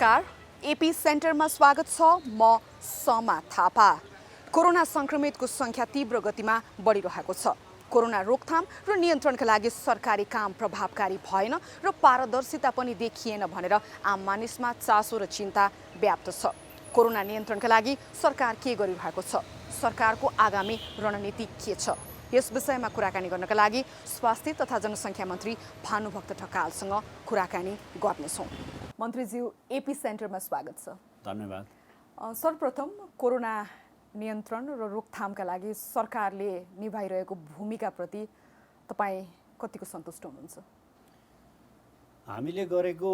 नमस्कार, एपी सेन्टरमा स्वागत छ। म समा थापा। कोरोना संक्रमितको संख्या तीव्र गतिमा बढिरहेको छ। कोरोना रोकथाम र नियन्त्रणका लागि सरकारी काम प्रभावकारी भएन र पारदर्शिता पनि देखिएन भनेर आम मानिसमा चासो र चिन्ता व्याप्त छ। कोरोना नियन्त्रणका लागि सरकार के गरिरहेको छ? सरकारको आगामी रणनीति के छ? यस विषयमा कुराकानी गर्नका लागि स्वास्थ्य तथा जनसङ्ख्या मन्त्री भानुभक्त ढकालसँग कुराकानी गर्नेछौँ। मन्त्रीज्यू, एपी सेन्टरमा स्वागत छ। धन्यवाद। सर्वप्रथम कोरोना नियन्त्रण र रोकथामका लागि सरकारले निभाइरहेको भूमिकाप्रति तपाईँ कतिको सन्तुष्ट हुनुहुन्छ? हामीले गरेको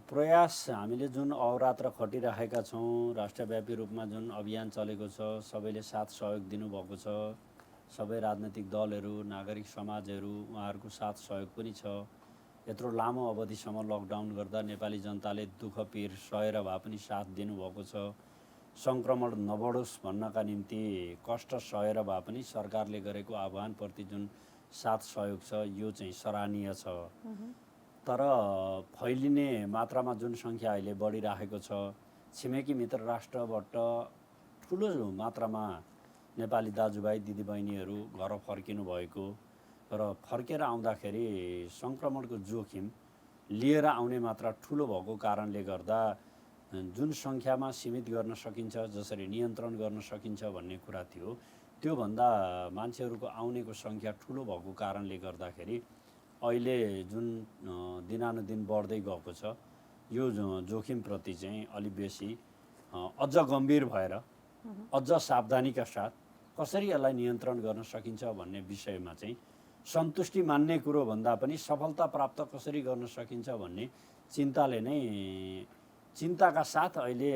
प्रयास, हामीले जुन अहोरात्र खटिरहेका छौँ, राष्ट्रव्यापी रूपमा जुन अभियान चलेको छ, सबैले साथ सहयोग दिनुभएको छ। सबै राजनैतिक दलहरू, नागरिक समाजहरू, उहाँहरूको साथ सहयोग पनि छ। यत्रो लामो अवधिसम्म लकडाउन गर्दा नेपाली जनताले दुःख पीर सहेर भए पनि साथ दिनुभएको छ। सङ्क्रमण नबढोस् भन्नका निम्ति कष्ट सहेर भए पनि सरकारले गरेको आह्वानप्रति जुन साथ सहयोग छ, यो चाहिँ सराहनीय छ। तर फैलिने मात्रामा जुन सङ्ख्या अहिले बढिरहेको छ, छिमेकी मित्र राष्ट्रबाट ठुलो मात्रामा नेपाली दाजुभाइ दिदीबहिनीहरू घर फर्किनु भएको र फर्केर आउँदाखेरि सङ्क्रमणको जोखिम लिएर आउने मात्रा ठुलो भएको कारणले गर्दा जुन सङ्ख्यामा सीमित गर्न सकिन्छ, जसरी नियन्त्रण गर्न सकिन्छ भन्ने कुरा थियो, त्योभन्दा मान्छेहरूको आउनेको सङ्ख्या ठुलो भएको कारणले गर्दाखेरि अहिले जुन दिनानुदिन बढ्दै गएको छ, यो जोखिमप्रति चाहिँ अलि बेसी अझ गम्भीर भएर अझ सावधानीका साथ कसरी यसलाई नियन्त्रण गर्न सकिन्छ भन्ने विषयमा चाहिँ सन्तुष्टि मान्ने कुरो भन्दा पनि सफलता प्राप्त कसरी गर्न सकिन्छ भन्ने चिन्ताका साथ अहिले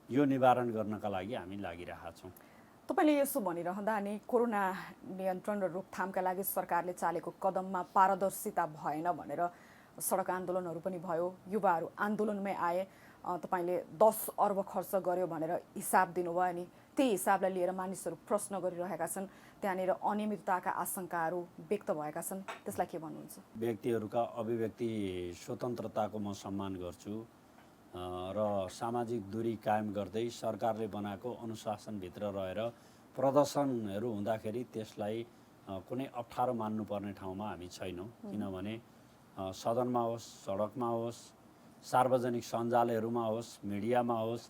यो निवारण गर्नका लागि हामी लागिरहेका छौँ। तपाईँले यसो भनिरहँदा नि कोरोना नियन्त्रण र रोकथामका लागि सरकारले चालेको कदममा पारदर्शिता भएन भनेर सडक आन्दोलनहरू पनि भयो, युवाहरू आन्दोलनमै आए। तपाईँले 10 अर्ब खर्च गर्यो भनेर हिसाब दिनुभयो, अनि त्यही हिसाबलाई लिएर मानिसहरू प्रश्न गरिरहेका छन्। त्यहाँनिर अनियमितताका आशंकाहरू व्यक्त भएका छन्, त्यसलाई के भन्नुहुन्छ? व्यक्तिहरूका अभिव्यक्ति स्वतन्त्रताको म सम्मान गर्छु र सामाजिक दूरी कायम गर्दै सरकारले बनाएको अनुशासनभित्र रहेर प्रदर्शनहरू हुँदाखेरि त्यसलाई कुनै अप्ठ्यारो मान्नुपर्ने ठाउँमा हामी छैनौँ। किनभने सदनमा होस्, सडकमा होस्, सार्वजनिक सञ्जालहरूमा होस्, मिडियामा होस्,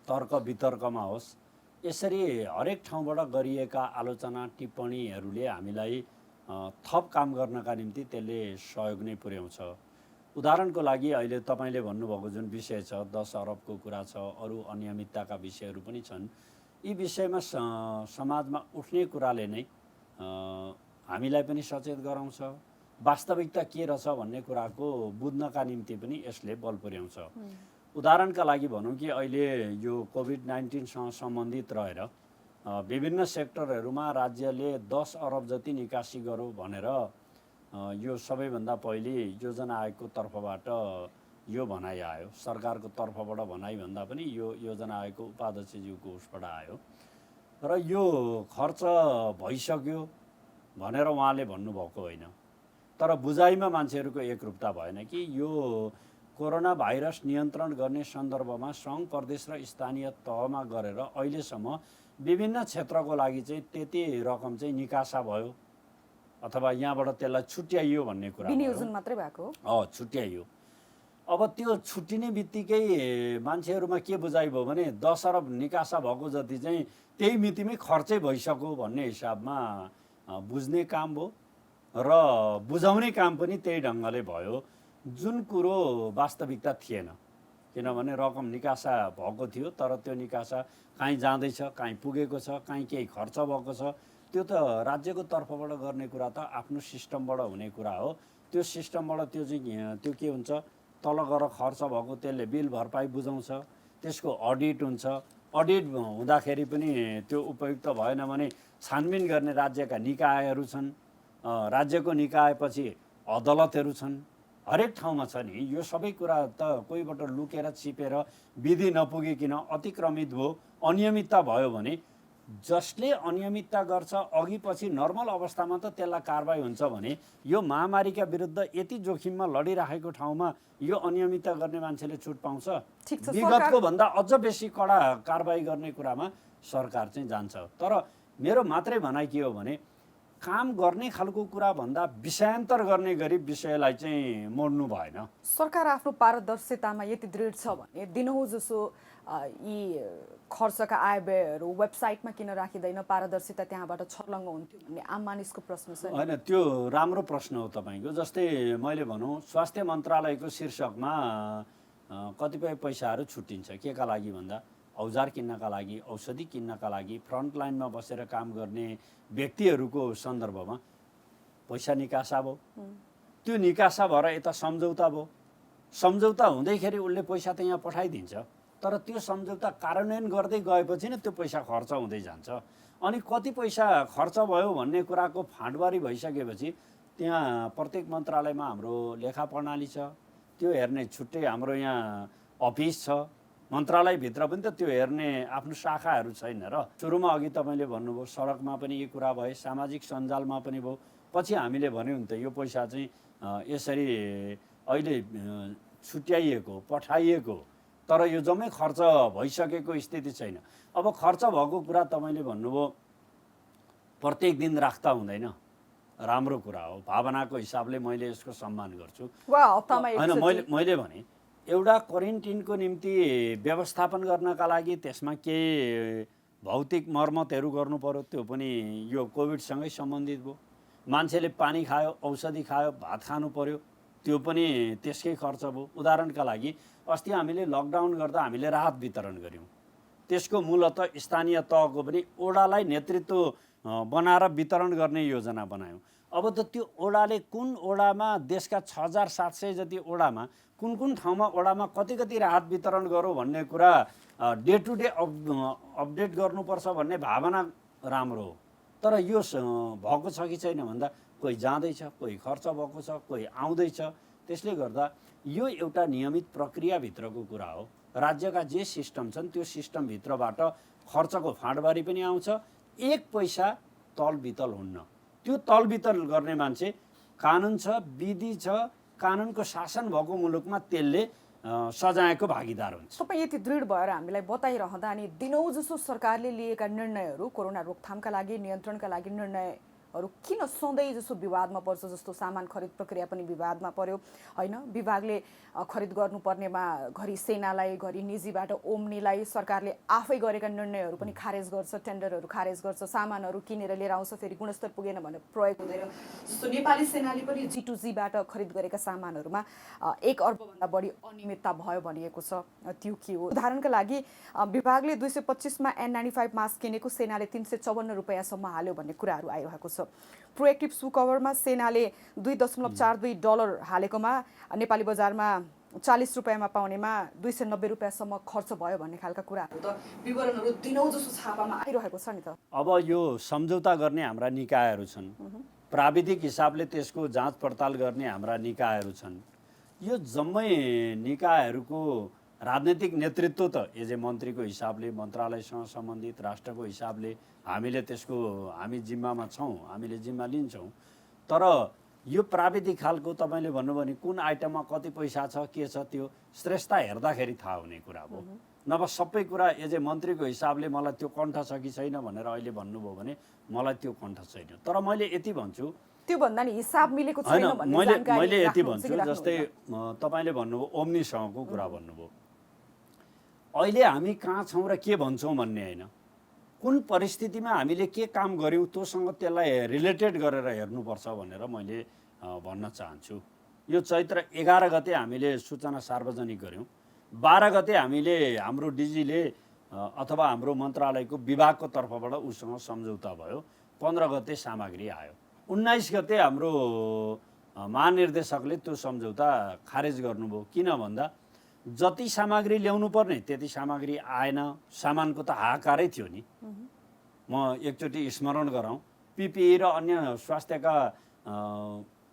तर्क वितर्कमा होस्, यसरी हरेक ठाउँबाट गरिएका आलोचना टिप्पणीहरूले हामीलाई थप काम गर्नका निम्ति त्यसले सहयोग नै पुर्याउँछ। उदाहरणको लागि अहिले तपाईँले भन्नुभएको जुन विषय छ, 10 अरबको कुरा छ, अरू अनियमितताका विषयहरू पनि छन्। यी विषयमा समाजमा उठ्ने कुराले नै हामीलाई पनि सचेत गराउँछ। वास्तविकता के रहेछ भन्ने कुराको बुझ्नका निम्ति पनि यसले बल पुर्याउँछ। उदाहरणका लागि भनौँ कि अहिले यो कोभिड-19सँग सम्बन्धित रहेर विभिन्न सेक्टरहरूमा राज्यले 10 अरब जति निकासी गरौँ भनेर यो सबैभन्दा पहिले योजना आयोगको तर्फबाट यो भनाइ आयो। सरकारको तर्फबाट भनाइ भन्दा पनि यो योजना आयोगको उपाध्यक्षज्यूको उसबाट आयो र यो खर्च भइसक्यो भनेर उहाँले भन्नुभएको होइन। तर बुझाइमा मान्छेहरूको एकरूपता भएन कि यो कोरोना भाइरस नियन्त्रण गर्ने सन्दर्भमा सङ्घ, प्रदेश र स्थानीय तहमा गरेर अहिलेसम्म विभिन्न क्षेत्रको लागि चाहिँ त्यति रकम चाहिँ निकासा भयो अथवा यहाँबाट त्यसलाई छुट्याइयो भन्ने कुरा विनियोजन मात्रै भएको हो। छुट्याइयो। अब त्यो छुट्टिने बित्तिकै मान्छेहरूमा के बुझाइ भयो भने 10 अरब निकासा भएको जति चाहिँ त्यही मितिमै खर्चै भइसक्यो भन्ने हिसाबमा बुझ्ने काम भयो र बुझाउने काम पनि त्यही ढङ्गले भयो, जुन कुरो वास्तविकता थिएन। किनभने रकम निकासा भएको थियो, तर त्यो निकासा कहीँ जाँदैछ, कहीँ पुगेको छ, कहीँ केही खर्च भएको छ। त्यो त राज्यको तर्फबाट गर्ने कुरा त आफ्नो सिस्टमबाट हुने कुरा हो। त्यो सिस्टमबाट त्यो के हुन्छ, तल गएर खर्च भएको त्यसले बिल भरपाई बुझाउँछ, त्यसको अडिट हुन्छ। अडिट हुँदाखेरि पनि त्यो उपयुक्त भएन भने छानबिन गर्ने राज्यका निकायहरू छन्। राज्यको निकायपछि अदालतहरू छन्, हरेक ठाउँमा छ नि। यो सबै कुरा त कोहीबाट लुकेर छिपेर विधि नपुगिकन अतिक्रमित भयो, अनियमितता भयो भने जसले अनियमितता गर्छ अघि पछि नर्मल अवस्थामा त त्यसलाई कारबाही हुन्छ भने यो महामारीका विरुद्ध यति जोखिममा लडिराखेको ठाउँमा यो अनियमितता गर्ने मान्छेले छुट पाउँछ? ठिक छ, विगतको भन्दा अझ बेसी कडा कारबाही गर्ने कुरामा सरकार चाहिँ जान्छ। तर मेरो मात्रै भनाइ के हो भने काम गर्ने खालको कुरा भन्दा विषयान्तर गर्ने गरी विषयलाई चाहिँ मोड्नु भएन। सरकार आफ्नो पारदर्शितामा यति दृढ छ भने दिनहुँ जसो यी खर्चका आय व्ययहरू वेबसाइटमा किन राखिँदैन, पारदर्शिता त्यहाँबाट छर्लङ्ग हुन्थ्यो भन्ने आम मानिसको प्रश्न छ। होइन, त्यो राम्रो प्रश्न हो तपाईँको। जस्तै मैले भनौँ स्वास्थ्य मन्त्रालयको शीर्षकमा कतिपय पैसाहरू छुट्टिन्छ के का लागि भन्दा औजार किन्नका लागि, औषधि किन्नका लागि, फ्रन्टलाइनमा बसेर काम गर्ने व्यक्तिहरूको सन्दर्भमा पैसा निकासा भयो। त्यो निकासा भएर यता सम्झौता भयो। सम्झौता हुँदैखेरि उसले पैसा त यहाँ पठाइदिन्छ, तर त्यो सम्झौता कार्यान्वयन गर्दै गएपछि नै त्यो पैसा खर्च हुँदै जान्छ। अनि कति पैसा खर्च भयो भन्ने कुराको फाँटबारी भइसकेपछि त्यहाँ प्रत्येक मन्त्रालयमा हाम्रो लेखा प्रणाली छ, त्यो हेर्ने छुट्टै हाम्रो यहाँ अफिस छ। मन्त्रालयभित्र पनि त त्यो हेर्ने आफ्नो शाखाहरू छैन र। सुरुमा अघि तपाईँले भन्नुभयो सडकमा पनि यो कुरा भयो, सामाजिक सञ्जालमा पनि भयो। पछि हामीले भन्यौँ नि त यो पैसा चाहिँ यसरी अहिले छुट्याइएको पठाइएको, तर यो जम्मै खर्च भइसकेको स्थिति छैन। अब खर्च भएको कुरा तपाईँले भन्नुभयो प्रत्येक दिन राख्दा हुँदैन, राम्रो कुरा हो। भावनाको हिसाबले मैले यसको सम्मान गर्छु। होइन, मैले भने एउटा क्वारेन्टिनको निम्ति व्यवस्थापन गर्नका लागि त्यसमा केही भौतिक मर्मतहरू गर्नु पर्यो, त्यो पनि यो कोभिडसँगै सम्बन्धित भयो। मान्छेले पानी खायो, औषधि खायो, भात खानु पर्यो, त्यो पनि त्यसकै खर्च भयो। उदाहरणका लागि अस्ति हामीले लकडाउन गर्दा हामीले राहत वितरण गऱ्यौँ, त्यसको मूलतः स्थानीय तहको पनि ओडालाई नेतृत्व बनाएर वितरण गर्ने योजना बनायौँ। अब त त्यो ओडाले कुन ओडामा देशका 6700 जति ओडामा कुन ठाउँमा ओडामा कति राहत वितरण गरौँ भन्ने कुरा डे टु डे अपडेट गर्नुपर्छ भन्ने भावना राम्रो हो। तर यो भएको छ कि छैन भन्दा कोही जाँदैछ, कोही खर्च भएको छ, कोही आउँदैछ। त्यसले गर्दा यो एउटा नियमित प्रक्रियाभित्रको कुरा हो। राज्यका जे सिस्टम छन् त्यो सिस्टमभित्रबाट खर्चको फाँटबारी पनि आउँछ। एक पैसा तलबितल हुन्न। त्यो तलबितल गर्ने मान्छे कानुन छ, विधि छ, कानुनको शासन भएको मुलुकमा त्यसले सजायको भागीदार हुन्छ। तपाईँ यति दृढ भएर हामीलाई बताइरहँदा अनि दिनौँ जसो सरकारले लिएका निर्णयहरू कोरोना रोकथामका लागि, नियन्त्रणका लागि निर्णयहरू किन सधैँ जसो विवादमा पर्छ? जस्तो सामान खरिद प्रक्रिया पनि विवादमा पर्यो होइन। विभागले खरिद गर्नुपर्नेमा घरि सेनालाई, घरि निजीबाट ओम्नीलाई सरकारले आफै गरेका निर्णयहरू पनि खारेज गर्छ, टेन्डरहरू खारेज गर्छ, सामानहरू किनेर लिएर आउँछ, फेरि गुणस्तर पुगेन भनेर प्रयोग हुँदैन। जस्तो नेपाली सेनाले पनि G2Gबाट खरिद गरेका सामानहरूमा 1 अर्बभन्दा बढी अनियमितता भयो भनिएको छ। त्यो के हो? उदाहरणका लागि विभागले 225 मा N95 मास्क किनेको सेनाले 354 रुपियाँसम्म हाल्यो भन्ने कुराहरू आइरहेको छ। प्रोएक्टिभ सु कभरमा सेनाले $2.42 हालेकोमा नेपाली बजारमा 40 रुपियाँमा पाउनेमा 290 रुपियाँसम्म खर्च भयो भन्ने खालका कुराहरू त विवरणहरू दिनौँ जसो छापामा आइरहेको छ नि त। अब यो सम्झौता गर्ने हाम्रा निकायहरू छन्, प्राविधिक हिसाबले त्यसको जाँच पडताल गर्ने हाम्रा निकायहरू छन्। यो जम्मै निकायहरूको राजनैतिक नेतृत्व त एज ए मन्त्रीको हिसाबले, मन्त्रालयसँग सम्बन्धित राष्ट्रको हिसाबले हामी जिम्मामा छौँ, हामीले जिम्मा लिन्छौँ। तर यो प्राविधिक खालको तपाईँले भन्नुभयो भने कुन आइटममा कति पैसा छ, के छ, त्यो श्रेष्ठता हेर्दाखेरि थाहा हुने कुरा हो। नभए सबै कुरा एज ए मन्त्रीको हिसाबले मलाई त्यो कण्ठ छ कि छैन भनेर अहिले भन्नुभयो भने मलाई त्यो कण्ठ छैन। तर मैले यति भन्छु, त्यो भन्दा नि हिसाब मिलेको छैन भन्ने जानकारी मैले यति भन्छु, जस्तै तपाईँले भन्नुभयो ओम्नीसँगको कुरा भन्नुभयो। अहिले हामी कहाँ छौँ र के भन्छौँ भन्ने होइन, कुन परिस्थितिमा हामीले के काम गऱ्यौँ त्योसँग त्यसलाई रिलेटेड गरेर हेर्नुपर्छ भनेर मैले भन्न चाहन्छु। यो चैत्र 11 गते हामीले सूचना सार्वजनिक गऱ्यौँ, 12 गते हामीले हाम्रो डिजीले अथवा हाम्रो मन्त्रालयको विभागको तर्फबाट उसँग सम्झौता भयो, 15 गते सामग्री आयो, 19 गते हाम्रो महानिर्देशकले त्यो सम्झौता खारेज गर्नुभयो। किन भन्दा जति सामग्री ल्याउनु पर्ने त्यति सामग्री आएन, सामानको त हाहाकारै थियो नि। म एकचोटि स्मरण गराउँ, पिपिई र अन्य स्वास्थ्यका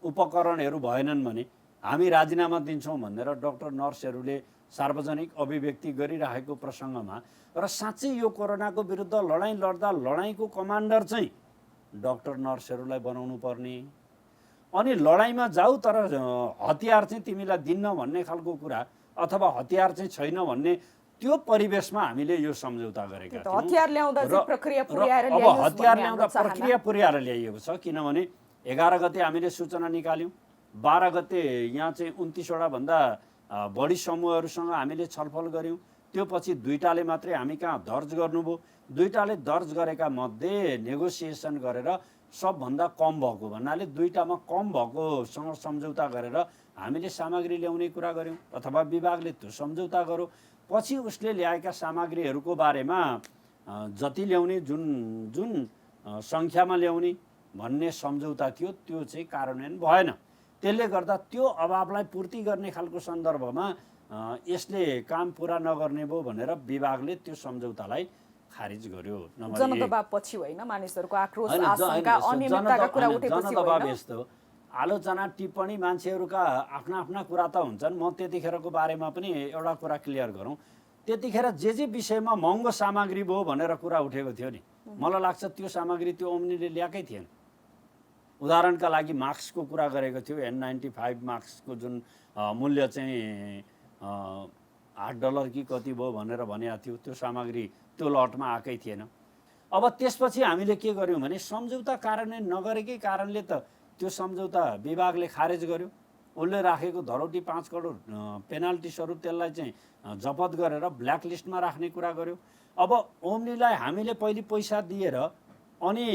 उपकरणहरू भएनन् भने हामी राजीनामा दिन्छौँ भनेर डाक्टर नर्सहरूले सार्वजनिक अभिव्यक्ति गरिरहेको प्रसङ्गमा र साँच्चै यो कोरोनाको विरुद्ध लडाइँ लड्दा लडाइँको कमान्डर चाहिँ डाक्टर नर्सहरूलाई बनाउनु पर्ने, अनि लडाइँमा जाऊ तर हतियार चाहिँ तिमीलाई दिन्न भन्ने खालको कुरा अथवा हतियार चाहिँ छैन भन्ने त्यो परिवेशमा हामीले यो सम्झौता गरेका थियौँ। हतियार ल्याउँदा चाहिँ प्रक्रिया पुर्याएर अब हतियार ल्याउँदा प्रक्रिया पुर्याएर ल्याइएको छ, किनभने 11 गते हामीले सूचना निकाल्यौँ, 12 गते यहाँ चाहिँ 29वटा भन्दा बढी समूहहरूसँग हामीले छलफल गऱ्यौँ। त्यो पछि 2टाले मात्रै हामी कहाँ दर्ज गर्नुभयो। 2टाले दर्ज गरेका मध्ये नेगोसिएसन गरेर सबभन्दा कम भएको भन्नाले 2टामा कम भएकोसँग सम्झौता गरेर हामीले सामग्री ल्याउने कुरा गऱ्यौँ अथवा विभागले त्यो सम्झौता गर्यो। पछि उसले ल्याएका सामग्रीहरूको बारेमा जति ल्याउने जुन जुन सङ्ख्यामा ल्याउने भन्ने सम्झौता थियो त्यो चाहिँ कार्यान्वयन भएन। त्यसले गर्दा त्यो अभावलाई पूर्ति गर्ने खालको सन्दर्भमा यसले काम पुरा नगर्ने भयो भनेर विभागले त्यो सम्झौतालाई खारिज गर्यो। जनदबाव पछि होइन, मानिसहरूको आक्रोश आशंका अनियमितताका कुरा उठेपछि जनदबाव यस्तो आलोचना टिप्पणी मान्छेहरूका आफ्ना आफ्ना कुरा त हुन्छन्। म त्यतिखेरको बारेमा पनि एउटा कुरा क्लियर गरौँ, त्यतिखेर जे विषयमा महँगो सामग्री भयो भनेर कुरा उठेको थियो नि, मलाई लाग्छ त्यो सामग्री त्यो ओम्नीले ल्याएकै थिएन। उदाहरणका लागि मास्कको कुरा गरेको थियो, N95 मास्कको जुन मूल्य चाहिँ $8 कि कति भयो भनेर भनेको थियो, त्यो सामग्री त्यो लटमा आएकै थिएन। अब त्यसपछि हामीले के गर्यौँ भने सम्झौता कार्यान्वयन नगरेकै कारणले त त्यो सम्झौता विभागले खारेज गर्यो। उसले राखेको धरौटी 5 करोड पेनाल्टी स्वरूप त्यसलाई चाहिँ जफत गरेर ब्ल्याक लिस्टमा राख्ने कुरा गर्यो। अब ओम्नीलाई हामीले पहिले पैसा दिएर अनि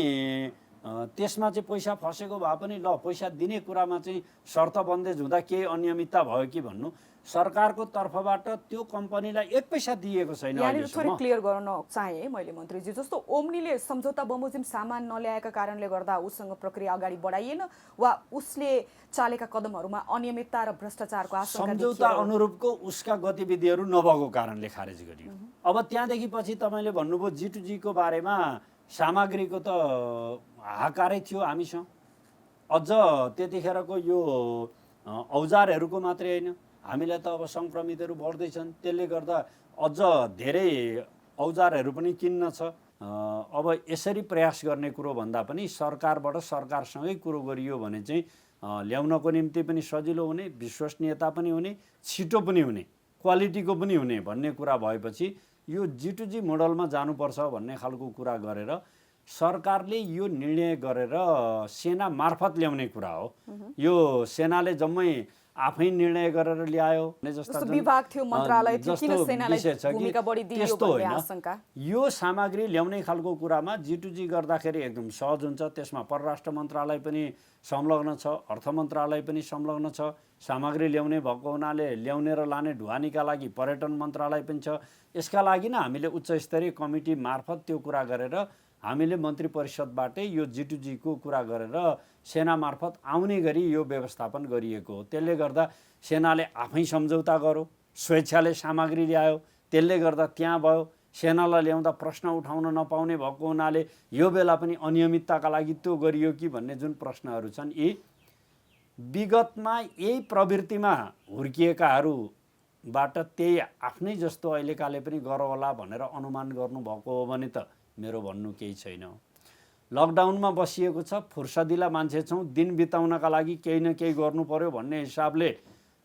त्यसमा चाहिँ पैसा फसेको भए पनि ल पैसा दिने कुरामा चाहिँ शर्त बन्देज हुँदा केही अनियमितता भयो कि भन्नु, सरकारको तर्फबाट त्यो कम्पनीलाई 1 पैसा दिएको छैन। यहाँनिर थोरै क्लियर गर्न चाहे मैले मन्त्रीजी, जस्तो ओम्नीले सम्झौता बमोजिम सामान नल्याएका कारणले गर्दा उसँग प्रक्रिया अगाडि बढाइएन वा उसले चालेका कदमहरूमा अनियमितता र भ्रष्टाचारको आशंका सम्झौता अनुरूपको उसका गतिविधिहरू नभएको कारणले खारेज गरियो। अब त्यहाँदेखि पछि तपाईँले भन्नुभयो G2G को बारेमा सामग्रीको त हाहाकारै थियो हामीसँग। अझ त्यतिखेरको यो औजारहरूको मात्रै होइन, हामीलाई त अब सङ्क्रमितहरू बढ्दैछन्, त्यसले गर्दा अझ धेरै औजारहरू पनि किन्न छ। अब यसरी प्रयास गर्ने कुरो भन्दा पनि सरकारबाट सरकारसँगै कुरो गरियो भने चाहिँ ल्याउनको निम्ति पनि सजिलो हुने, विश्वसनीयता पनि हुने, छिटो पनि हुने, क्वालिटीको पनि हुने भन्ने कुरा भएपछि यो G2G मोडलमा जानुपर्छ भन्ने खालको कुरा गरेर सरकारले यो निर्णय गरेर सेना मार्फत ल्याउने कुरा हो। यो सेनाले जम्मै आफै निर्णय गरेर ल्यायो जस्तो विभाग थियो, मन्त्रालय थियो, किन सेनालाई भूमिका बढी दियो भन्ने आशंका। यो सामग्री ल्याउने खालको कुरामा G2G गर्दाखेरि एकदम सहज हुन्छ। त्यसमा परराष्ट्र मन्त्रालय पनि संलग्न छ, अर्थ मन्त्रालय पनि संलग्न छ। सामग्री ल्याउने भएको हुनाले ल्याउने र लाने ढुवानीका लागि पर्यटन मन्त्रालय पनि छ। यसका लागि नै हामीले उच्च स्तरीय कमिटी मार्फत त्यो कुरा गरेर हामीले मन्त्री परिषदबाटै यो G2G को कुरा गरेर सेना मार्फत आउने गरी यो व्यवस्थापन गरिएको हो। त्यसले गर्दा सेनाले आफै सम्झौता गर्यो, स्वेच्छाले सामग्री ल्यायो, त्यसले गर्दा त्यहाँ भयो। सेनालाई ल्याउँदा प्रश्न उठाउन नपाउने भएको हुनाले यो बेला पनि अनियमितताका लागि त्यो गरियो कि भन्ने जुन प्रश्नहरू छन्, यी विगतमा यही प्रवृत्तिमा हुर्किएकाहरूबाट त्यही आफ्नै जस्तो अहिलेकाले पनि गरौँ होला भनेर अनुमान गर्नुभएको हो भने त मेरो भन्नु केही छैन। लकडाउनमा बसिएको छ, फुर्सदिला मान्छे छौँ, दिन बिताउनका लागि केही न केही गर्नु पर्यो भन्ने हिसाबले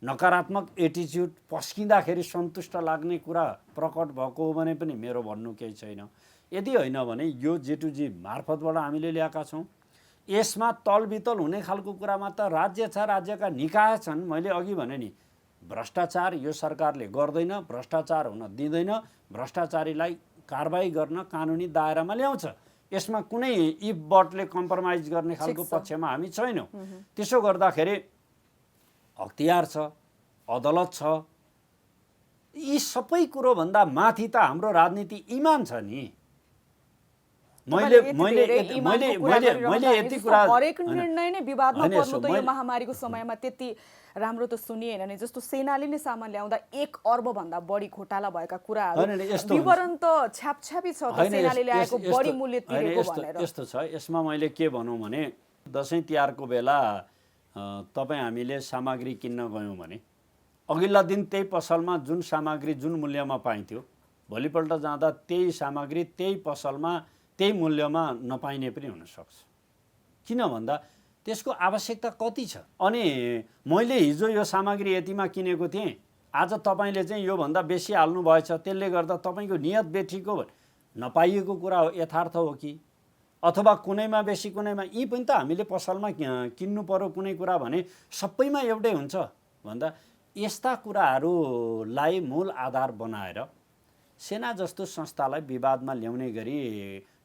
नकारात्मक एटिच्युड पस्किँदाखेरि सन्तुष्ट लाग्ने कुरा प्रकट भएको हो भने पनि मेरो भन्नु केही छैन। यदि होइन भने यो G2G मार्फतबाट हामीले ल्याएका छौँ। यसमा तलबितल हुने खालको कुरामा त राज्य छ, राज्यका निकाय छन्। मैले अघि भने नि भ्रष्टाचार यो सरकारले गर्दैन, भ्रष्टाचार हुन दिँदैन, भ्रष्टाचारीलाई कारबाही गर्न कानुनी दायरामा ल्याउँछ। यसमा कुनै इफ बटले कम्प्रोमाइज गर्ने खालको पक्षमा हामी छैनौँ। त्यसो गर्दाखेरि अख्तियार छ, अदालत छ, यी सबै कुरोभन्दा माथि त हाम्रो राजनीति इमान छ नि। मैले यति कुरा हरेक निर्णय नै विवादमा पर्नु त यो महामारीको समयमा त्यति राम्रो त सुनिएन नि। जस्तो सेनाले नै सामान ल्याउँदा 1 अर्ब भन्दा बढी घोटाला भएका कुराहरू विवरण त छ्यापछ्यापी छ त, सेनाले ल्याएको बढी मूल्य तिरेको भनेर। यस्तो छ, यसमा मैले के भनौँ भने दसैँ तिहारको बेला तपाईँ हामीले सामग्री किन्न गयौँ भने अघिल्ला दिन त्यही पसलमा जुन सामग्री जुन मूल्यमा पाइन्थ्यो भोलिपल्ट जाँदा त्यही सामग्री त्यही पसलमा त्यही मूल्यमा नपाइने पनि हुनसक्छ। किन भन्दा त्यसको आवश्यकता कति छ। अनि मैले हिजो यो सामग्री यतिमा किनेको थिएँ, आज तपाईँले चाहिँ योभन्दा बेसी हाल्नु भएछ, त्यसले गर्दा तपाईँको नियत बेठिक हो नपाइएको कुरा हो, यथार्थ हो कि अथवा कुनैमा बेसी कुनैमा यी पनि त हामीले पसलमा किन्नु पर्यो कुनै कुरा भने सबैमा एउटै हुन्छ भन्दा यस्ता कुराहरूलाई मूल आधार बनाएर सेना जस्तो संस्थालाई विवादमा ल्याउने गरी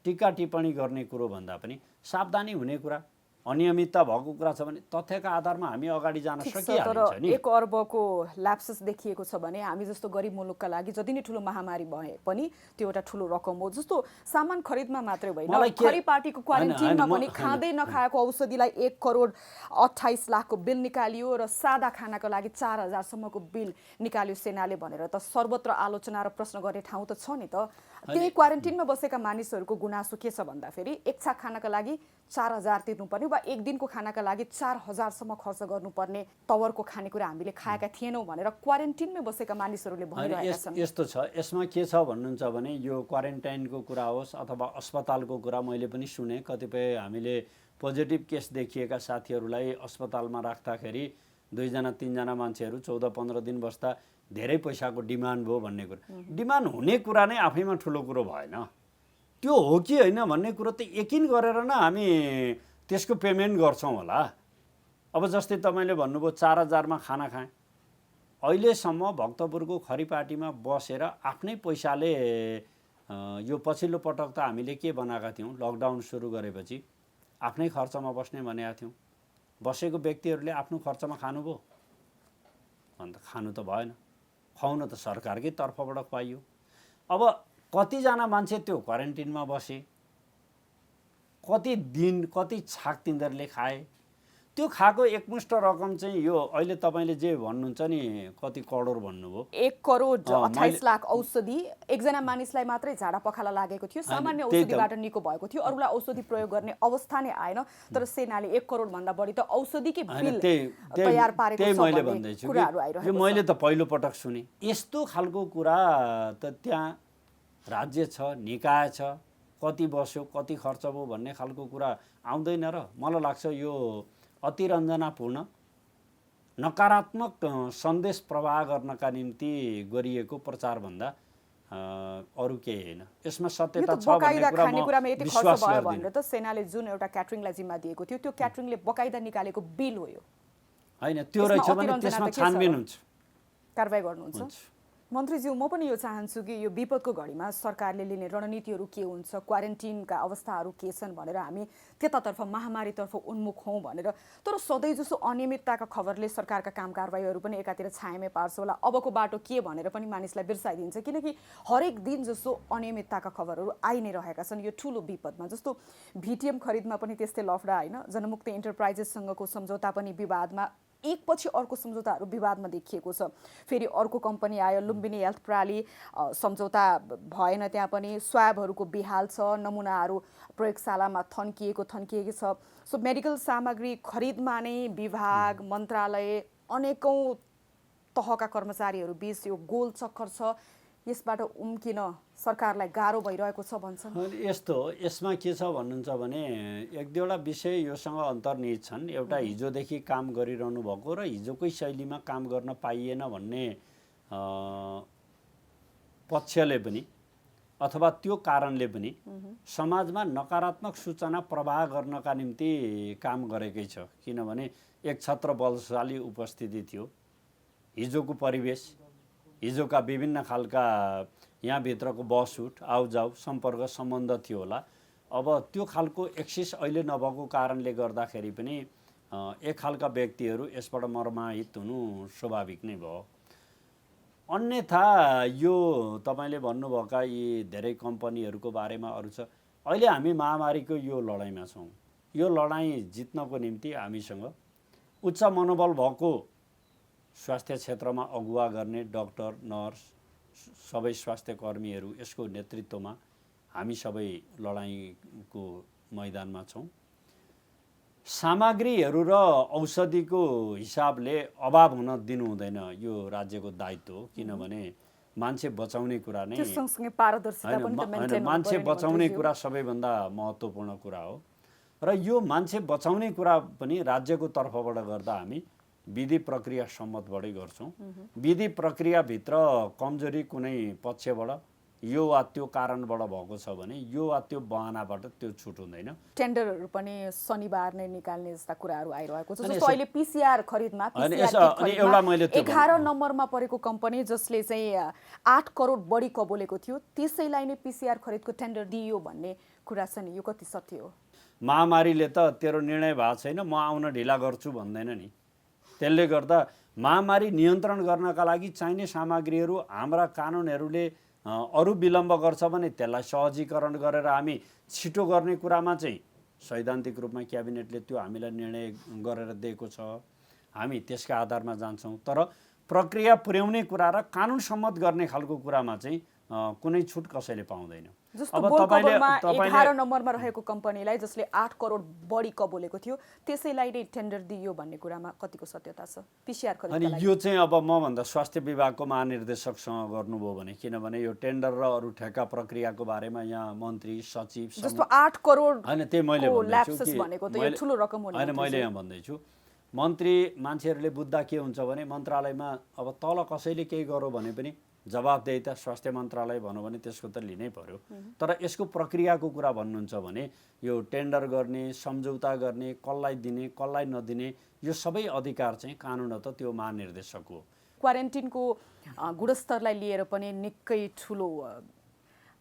टिका टिप्पणी गर्ने कुरो भन्दा पनि सावधानी हुने कुरा, अनियमितता भएको कुरा छ भने तथ्यका आधारमा हामी अगाडि जान सकिहालिन्छ नि। 1 अर्बको ल्याप्सेस देखिएको छ भने हामी जस्तो गरिब मुलुकका लागि जति नै ठुलो महामारी भए पनि त्यो एउटा ठुलो रकम हो। जस्तो सामान खरिदमा मात्रै होइन, खरी पार्टीको क्वारेन्टिनमा पनि खाँदै नखाएको औषधिलाई 1 करोड 28 लाखको बिल निकालियो र सादा खानाको लागि 4000 सम्मको बिल निकाल्यो सेनाले भनेर त सर्वत्र आलोचना र प्रश्न गर्ने ठाउँ त छ नि त। त्यही क्वारेन्टिनमा बसेका मानिसहरूको गुनासो के छ भन्दाखेरि एक छाक खानाका लागि 4000 तिर्नुपर्ने वा एक दिनको खानाका लागि 4000 सम्म खर्च गर्नुपर्ने तवरको खानेकुरा हामीले खाएका थिएनौँ भनेर क्वारेन्टिनमै बसेका मानिसहरूले भनिरहेका छन्। यस्तो छ, यसमा के छ भन्नुहुन्छ भने यो क्वारेन्टाइनको कुरा होस् अथवा अस्पतालको कुरा मैले पनि सुने। कतिपय हामीले पोजिटिभ केस देखिएका साथीहरूलाई अस्पतालमा राख्दाखेरि 2 जना 3 जना मान्छेहरू 14-15 दिन बस्दा धेरै पैसाको डिमान्ड भयो भन्ने कुरा। डिमान्ड हुने कुरा नै आफैमा ठुलो कुरो भएन, त्यो हो कि होइन भन्ने कुरो त यकिन गरेर न हामी त्यसको पेमेन्ट गर्छौँ होला। अब जस्तै तपाईँले भन्नुभयो 4000मा खाना खाएँ, अहिलेसम्म भक्तपुरको खरिपाटीमा बसेर आफ्नै पैसाले यो पछिल्लो पटक त हामीले के बनाएका थियौँ, लकडाउन सुरु गरेपछि आफ्नै खर्चमा बस्ने भनेका थियौँ। बसेको व्यक्तिहरूले आफ्नो खर्चमा खानुभयो, अन्त खानु त भएन, खुवाउन त सरकारकै तर्फबाट खुवाइयो। अब कतिजना मान्छे त्यो क्वारेन्टिनमा बसे, कति दिन कति छाक तिनीहरूले खाए, त्यो खाएको एकमुष्ट रकम चाहिँ यो अहिले तपाईँले जे भन्नुहुन्छ नि कति करोड भन्नुभयो, 1 करोड 28 लाख औषधि एकजना मानिसलाई मात्रै झाडा पखाला लागेको थियो, सामान्य औषधिबाट निको भएको थियो, अरूलाई औषधि प्रयोग गर्ने अवस्था नै आएन। तर सेनाले 1 करोड भन्दा बढी त औषधिकै बिल तयार पारेको छ मैले भन्दैछु कि मैले त पहिलो पटक सुने। यस्तो खालको कुरा त त्यहाँ राज्य छ, निकाय छ, कति बस्यो कति खर्च भयो भन्ने खालको कुरा आउँदैन र मलाई लाग्छ यो अतिरञ्जनापूर्ण नकारात्मक सन्देश प्रवाह गर्नका निम्ति गरिएको प्रचारभन्दा अरू केही होइन। यसमा सत्यता छ भन्ने कुरा म विश्वास गर्दिनँ। भनेर त सेनाले जुन एउटा क्याटरिङलाई जिम्मा दिएको थियो त्यो क्याटरिङले बकाइदा निकालेको बिल हो यो होइन, त्यो रहेछ भने त्यसमा छानबिन हुन्छ, कारबाही गर्नुहुन्छ। मन्त्रीज्यू, म पनि यो चाहन्छु कि यो विपदको घडीमा सरकारले लिने रणनीतिहरू के हुन्छ, क्वारेन्टिनका अवस्थाहरू के छन् भनेर हामी त्यतातर्फ महामारीतर्फ उन्मुख हौँ भनेर। तर सधैँ जसो अनियमितताका खबरले सरकारका काम कारबाहीहरू पनि एकातिर छायामै पार्छ होला, अबको बाटो के भनेर पनि मानिसलाई बिर्साइदिन्छ, किनकि हरेक दिन जसो अनियमितताका खबरहरू आइ नै रहेका छन् यो ठुलो विपदमा। जस्तो भिटिएम खरिदमा पनि त्यस्तै लफडा होइन, जनमुक्ति इन्टरप्राइजेससँगको सम्झौता पनि विवादमा, एकपछि अर्को सम्झौताहरू विवादमा देखिएको छ। फेरि अर्को कम्पनी आयो लुम्बिनी हेल्थ प्रणाली, सम्झौता भएन, त्यहाँ पनि स्वाबहरूको बेहाल छ, नमुनाहरू प्रयोगशालामा थन्किएको छ। सो मेडिकल सामग्री खरिदमा नै विभाग मन्त्रालय अनेकौँ तहका कर्मचारीहरू बीच यो गोल चक्कर छ, यसबाट उम्किन सरकारलाई गाह्रो भइरहेको छ भन्छन्। यसमा के छ भन्नुहुन्छ भने 1-2वटा विषय योसँग अन्तर्निहित छन्। एउटा हिजोदेखि काम गरिरहनु भएको र हिजोकै शैलीमा काम गर्न पाइएन भन्ने पक्षले पनि अथवा त्यो कारणले पनि समाजमा नकारात्मक सूचना प्रवाह गर्नका निम्ति काम गरेकै छ। किनभने एक छत्र बलशाली उपस्थिति थियो, हिजोको परिवेश, हिजोका विभिन्न खालका यहाँभित्रको बसउट आउजाउ सम्पर्क सम्बन्ध थियो होला। अब त्यो खालको एक्सिस अहिले नभएको कारणले गर्दाखेरि पनि एक खालका व्यक्तिहरू यसबाट मर्माहित हुनु स्वाभाविक नै भयो। अन्यथा यो तपाईँले भन्नुभएका यी धेरै कम्पनीहरूको बारेमा अरू छ। अहिले हामी महामारीको यो लडाइँमा छौँ। यो लडाइँ जित्नको निम्ति हामीसँग उच्च मनोबल भएको स्वास्थ्य क्षेत्रमा अगुवा गर्ने डाक्टर, नर्स, सबै स्वास्थ्य कर्मीहरू यसको नेतृत्वमा हामी सबै लडाइँको मैदानमा छौँ। सामग्रीहरू र औषधिको हिसाबले अभाव हुन दिनु हुँदैन, यो राज्यको दायित्व हो। किनभने मान्छे बचाउने कुरा नै त्यो सँगसँगै पारदर्शिता पनि त मेन्टेन हुनु मान्छे पर्यो नि बचाउने मन्त्रीज्यू। कुरा सबैभन्दा महत्त्वपूर्ण कुरा हो र यो मान्छे बचाउने कुरा पनि राज्यको तर्फबाट गर्दा हामी विधि प्रक्रिया सम्मतबाटै गर्छौँ। विधि प्रक्रियाभित्र कमजोरी कुनै पक्षबाट यो वा त्यो कारणबाट भएको छ भने यो वा त्यो बहानाबाट त्यो छुट हुँदैन। टेन्डरहरू पनि शनिबार नै निकाल्ने जस्ता कुराहरू आइरहेको छ। अनि जस्तो अहिले पिसिआर खरिदमा अनि पिसिआर एउटा मैले त्यो 11 नम्बरमा परेको कम्पनी जसले चाहिँ 8 करोड बढी कबोलेको थियो, त्यसैलाई नै पिसिआर खरिदको टेन्डर दिइयो भन्ने कुरा छ नि, यो कति सत्य हो? महामारीले त तेरो निर्णय भएको छैन, म आउन ढिला गर्छु भन्दैन नि। त्यसले गर्दा महामारी नियन्त्रण गर्नका लागि चाहिने सामग्रीहरू हाम्रा कानुनहरूले अरू विलम्ब गर्छ भने त्यसलाई सहजीकरण गरेर हामी छिटो गर्ने कुरामा चाहिँ सैद्धान्तिक रूपमा क्याबिनेटले त्यो हामीलाई निर्णय गरेर दिएको छ। हामी त्यसका आधारमा जान्छौँ। तर प्रक्रिया पुर्याउने कुरा र कानुन सम्मत गर्ने खालको कुरामा चाहिँ कुनै छुट कसैले पाउँदैन। जस्तो गोलकबरमा 11 नम्बरमा रहेको कम्पनीलाई जसले 8 करोड बढी कबोलेको थियो त्यसैलाई नै टेन्डर दिइयो भन्ने कुरामा कतिको सत्यता छ? पिसिआर खरिदका अनि लागि यो चाहिँ अब म भन्दा स्वास्थ्य विभागको महानिर्देशकसँग गर्नुभयो भने, किनभने यो टेन्डर र अरू ठेक्का प्रक्रियाको बारेमा यहाँ मन्त्री सचिव जस्तो 8 करोड हैन त्यही मैले ल्याप्सेस भनेको त यो ठुलो रकम हो नि। हैन मैले यहाँ भन्दैछु मन्त्री मान्छेहरूले बुझ्दा के हुन्छ भने मन्त्रालयमा अब तल कसैले केही गरौँ भने पनि जवाबदेहिता स्वास्थ्य मन्त्रालय भनौँ भने त्यसको त लिनै पर्यो। तर यसको प्रक्रियाको कुरा भन्नुहुन्छ भने यो टेन्डर गर्ने, सम्झौता गर्ने, कसलाई दिने कसलाई नदिने यो सबै अधिकार चाहिँ कानुनत त्यो महानिर्देशक हो। क्वारेन्टिनको गुणस्तरलाई लिएर पनि निकै ठुलो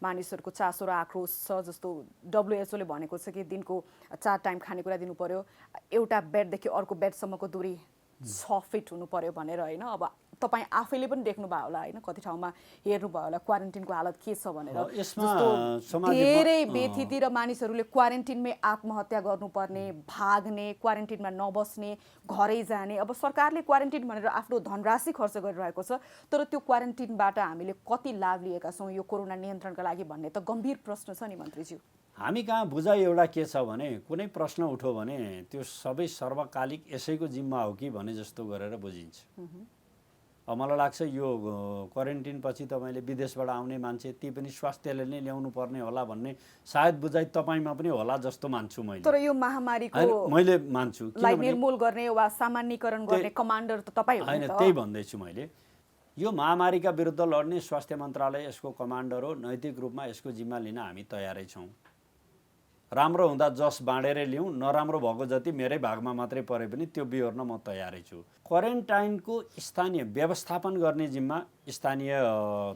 मानिसहरूको चासो र आक्रोश छ। जस्तो WHO ले भनेको छ कि दिनको 4 टाइम खानेकुरा दिनु पर्यो, एउटा बेडदेखि अर्को बेडसम्मको दूरी 6 फिट हुनु पर्यो भनेर होइन। अब तपाईँ आफैले पनि देख्नुभयो होला होइन, कति ठाउँमा हेर्नुभयो होला क्वारेन्टिनको हालत के छ भनेर। जस्तो धेरै बेथिती र मानिसहरूले क्वारेन्टिनमै आत्महत्या गर्नुपर्ने, भाग्ने, क्वारेन्टिनमा नबस्ने, घरै जाने। अब सरकारले क्वारेन्टिन भनेर आफ्नो धनराशि खर्च गरिरहेको छ, तर त्यो क्वारेन्टिनबाट हामीले कति लाभ लिएका छौँ यो कोरोना नियन्त्रणका लागि भन्ने त गम्भीर प्रश्न छ नि मन्त्रीज्यू। हामी कहाँ बुझाइ एउटा के छ भने कुनै प्रश्न उठ्यो भने त्यो सबै सर्वकालिक यसैको जिम्मा हो कि भने जस्तो गरेर बुझिन्छ। मलाई लाग्छ यो क्वारेन्टिन पछि तपाईँले विदेशबाट आउने मान्छे ती पनि स्वास्थ्यले नै ल्याउनु पर्ने होला भन्ने सायद बुझाइ तपाईँमा पनि होला जस्तो मान्छु मैले। तर यो महामारीको मैले मान्छु निर्मूल गर्ने वा सामान्यीकरण गर्ने कमान्डर त तपाईँ हो नि त। त्यही भन्दैछु मैले। यो महामारीका विरुद्ध लड्ने स्वास्थ्य मन्त्रालय यसको कमान्डर हो। नैतिक रूपमा यसको जिम्मा लिन हामी तयारै छौँ। राम्रो हुँदा जस बाँडेरै लिउँ, नराम्रो भएको जति मेरै भागमा मात्रै परे पनि त्यो बिहोर्न म तयारै छु। क्वारेन्टाइनको स्थानीय व्यवस्थापन गर्ने जिम्मा स्थानीय